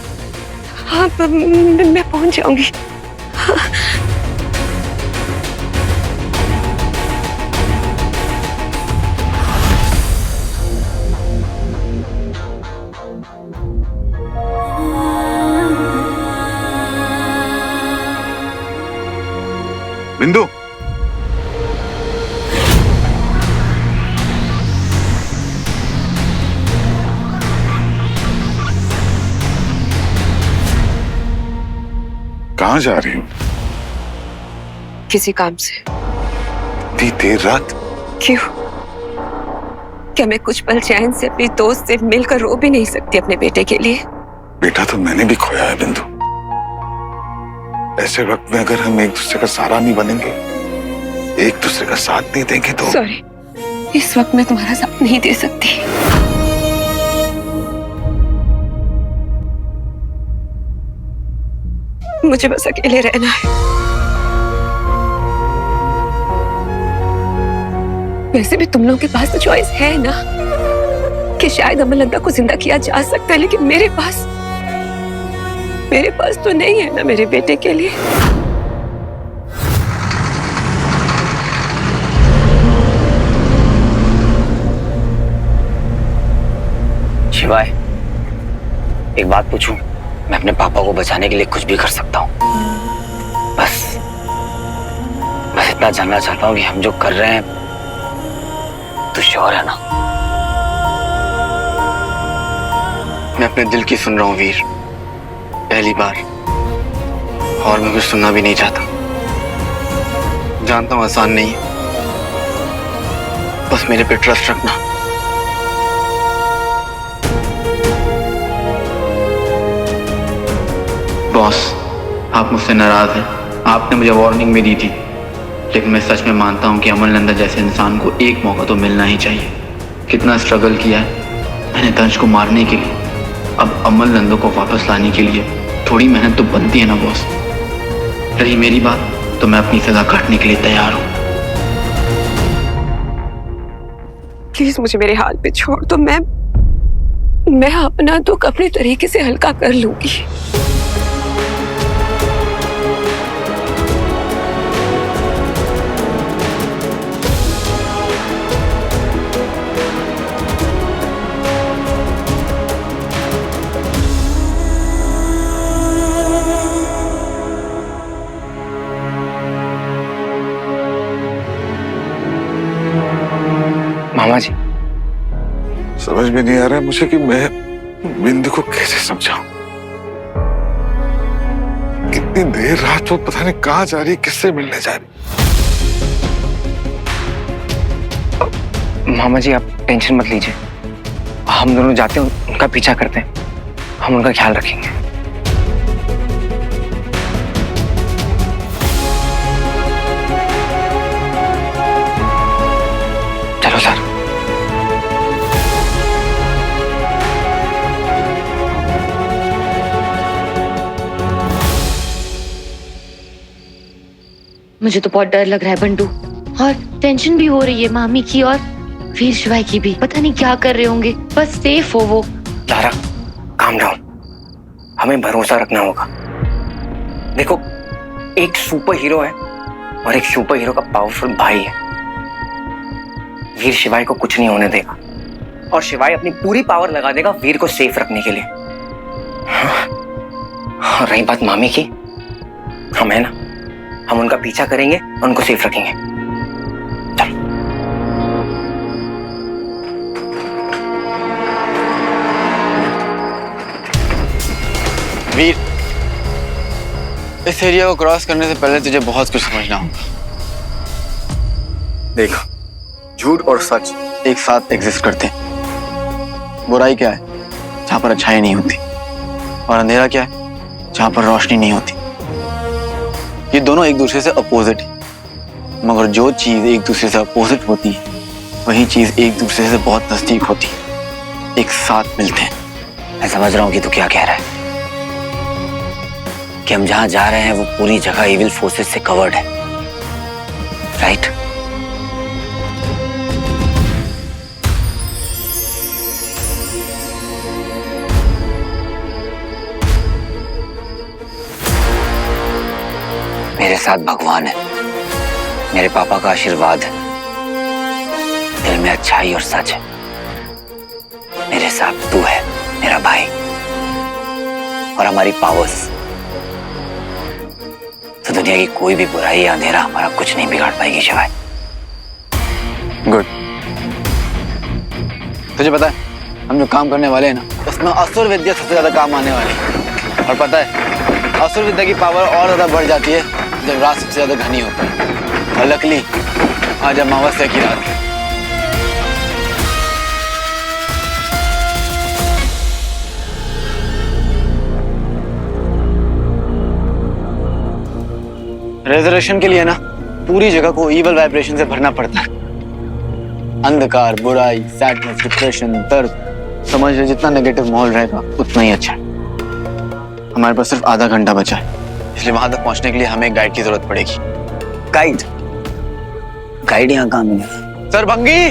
हाँ, मैं पहुंच जाऊंगी। हाँ। बिंदु, कहाँ जा रही हूँ? किसी काम से। इतनी देर रात? क्यों? क्या मैं कुछ पल चैन से अपनी दोस्त से मिलकर रो भी नहीं सकती अपने बेटे के लिए? बेटा तो मैंने भी खोया है बिंदु। ऐसे वक्त में अगर हम एक दूसरे का सहारा नहीं बनेंगे, एक दूसरे का साथ नहीं देंगे तो। सॉरी, इस वक्त मैं तुम्हारा साथ नहीं दे सकती। मुझे बस अकेले रहना है। वैसे भी तुम लोगों के पास तो चॉइस है ना कि शायद अमरनंदा को जिंदा किया जा सकता है, लेकिन मेरे पास तो नहीं है ना मेरे बेटे के लिए। शिवाय, एक बात पूछूं? मैं अपने पापा को बचाने के लिए कुछ भी कर सकता हूँ। बस इतना जानना चाहता हूँ कि हम जो कर रहे हैं तो श्योर है ना? मैं अपने दिल की सुन रहा हूँ वीर, पहली बार, और मैं कुछ सुनना भी नहीं चाहता। जानता हूँ आसान नहीं है, बस मेरे पे ट्रस्ट रखना। बॉस, आप मुझसे नाराज हैं। आपने मुझे वार्निंग भी दी थी, लेकिन मैं सच में मानता हूँ कि अमरनंदा जैसे इंसान को एक मौका तो मिलना ही चाहिए। कितना स्ट्रगल किया है मैंने तंज को मारने के लिए, अब अमरनंदा को वापस लाने के लिए थोड़ी मेहनत तो बनती है ना बॉस। रही मेरी बात, तो मैं अपनी सजा काटने के लिए तैयार हूँ। प्लीज मुझे मेरे हाल पे छोड़ दो, मैं अपना दुख अपने तरीके से हल्का कर लूंगी। मामा जी समझ में नहीं आ रहा है मुझे कि मैं बिंदु को कैसे समझाऊं। कितनी देर रात वो पता नहीं कहां जा रही, किससे मिलने जा रही। मामा जी आप टेंशन मत लीजिए, हम दोनों जाते हैं उनका पीछा करते हैं, हम उनका ख्याल रखेंगे। चलो सर। मुझे तो बहुत डर लग रहा है बंटू, और टेंशन भी हो रही है मामी की और वीर शिवाय की भी। पता नहीं क्या कर रहे होंगे, बस सेफ हो वो। लारा काम डाउन, हमें भरोसा रखना होगा। देखो एक सुपर हीरो है और एक सुपर हीरो का पावरफुल भाई है। वीर शिवाय को कुछ नहीं होने देगा और शिवाय अपनी पूरी पावर लगा देगा वीर को सेफ रखने के लिए। हाँ, रही बात मामी की, हम है ना, हम उनका पीछा करेंगे और उनको सेफ रखेंगे। चल। वीर, इस एरिया को क्रॉस करने से पहले तुझे बहुत कुछ समझना होगा। देख, झूठ और सच एक साथ एग्जिस्ट करते हैं। बुराई क्या है? जहां पर अच्छाई नहीं होती, और अंधेरा क्या है? जहां पर रोशनी नहीं होती। ये दोनों एक दूसरे से अपोजिट है, मगर जो चीज एक दूसरे से अपोजिट होती है वही चीज एक दूसरे से बहुत नजदीक होती है, एक साथ मिलते हैं। मैं समझ रहा हूँ कि तू क्या कह रहा है, कि हम जहां जा रहे हैं वो पूरी जगह इविल फोर्सेस से कवर्ड है, राइट? मेरे साथ भगवान है, मेरे पापा का आशीर्वाद है, दिल में अच्छाई और सच है। मेरे साथ तू है, मेरा भाई, और हमारी पावर्स। तो दुनिया की कोई भी बुराई या अंधेरा हमारा कुछ नहीं बिगाड़ पाएगी शिवाय। गुड। तुझे पता है हम जो काम करने वाले हैं ना, उसमें असुर विद्या सबसे ज्यादा काम आने वाली है। और पता है असुर विद्या की पावर और ज्यादा बढ़ जाती है जब रात सबसे ज्यादा घनी होती है। और लकली आज अमावस्या की रात है। रेजरेशन के लिए ना पूरी जगह को ईवल वाइब्रेशन से भरना पड़ता है। अंधकार, बुराई, सैडनेस, डिप्रेशन, दर्द, समझ रहे, जितना नेगेटिव माहौल रहेगा उतना ही अच्छा है। हमारे पास सिर्फ आधा घंटा बचा है, इसलिए वहां तक पहुंचने के लिए हमें गाइड की जरूरत पड़ेगी। गाइड? गाइड यहाँ कहाँ मिलेगा? सरभंगी,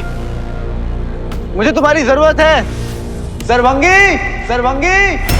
मुझे तुम्हारी जरूरत है। सरभंगी, सरभंगी।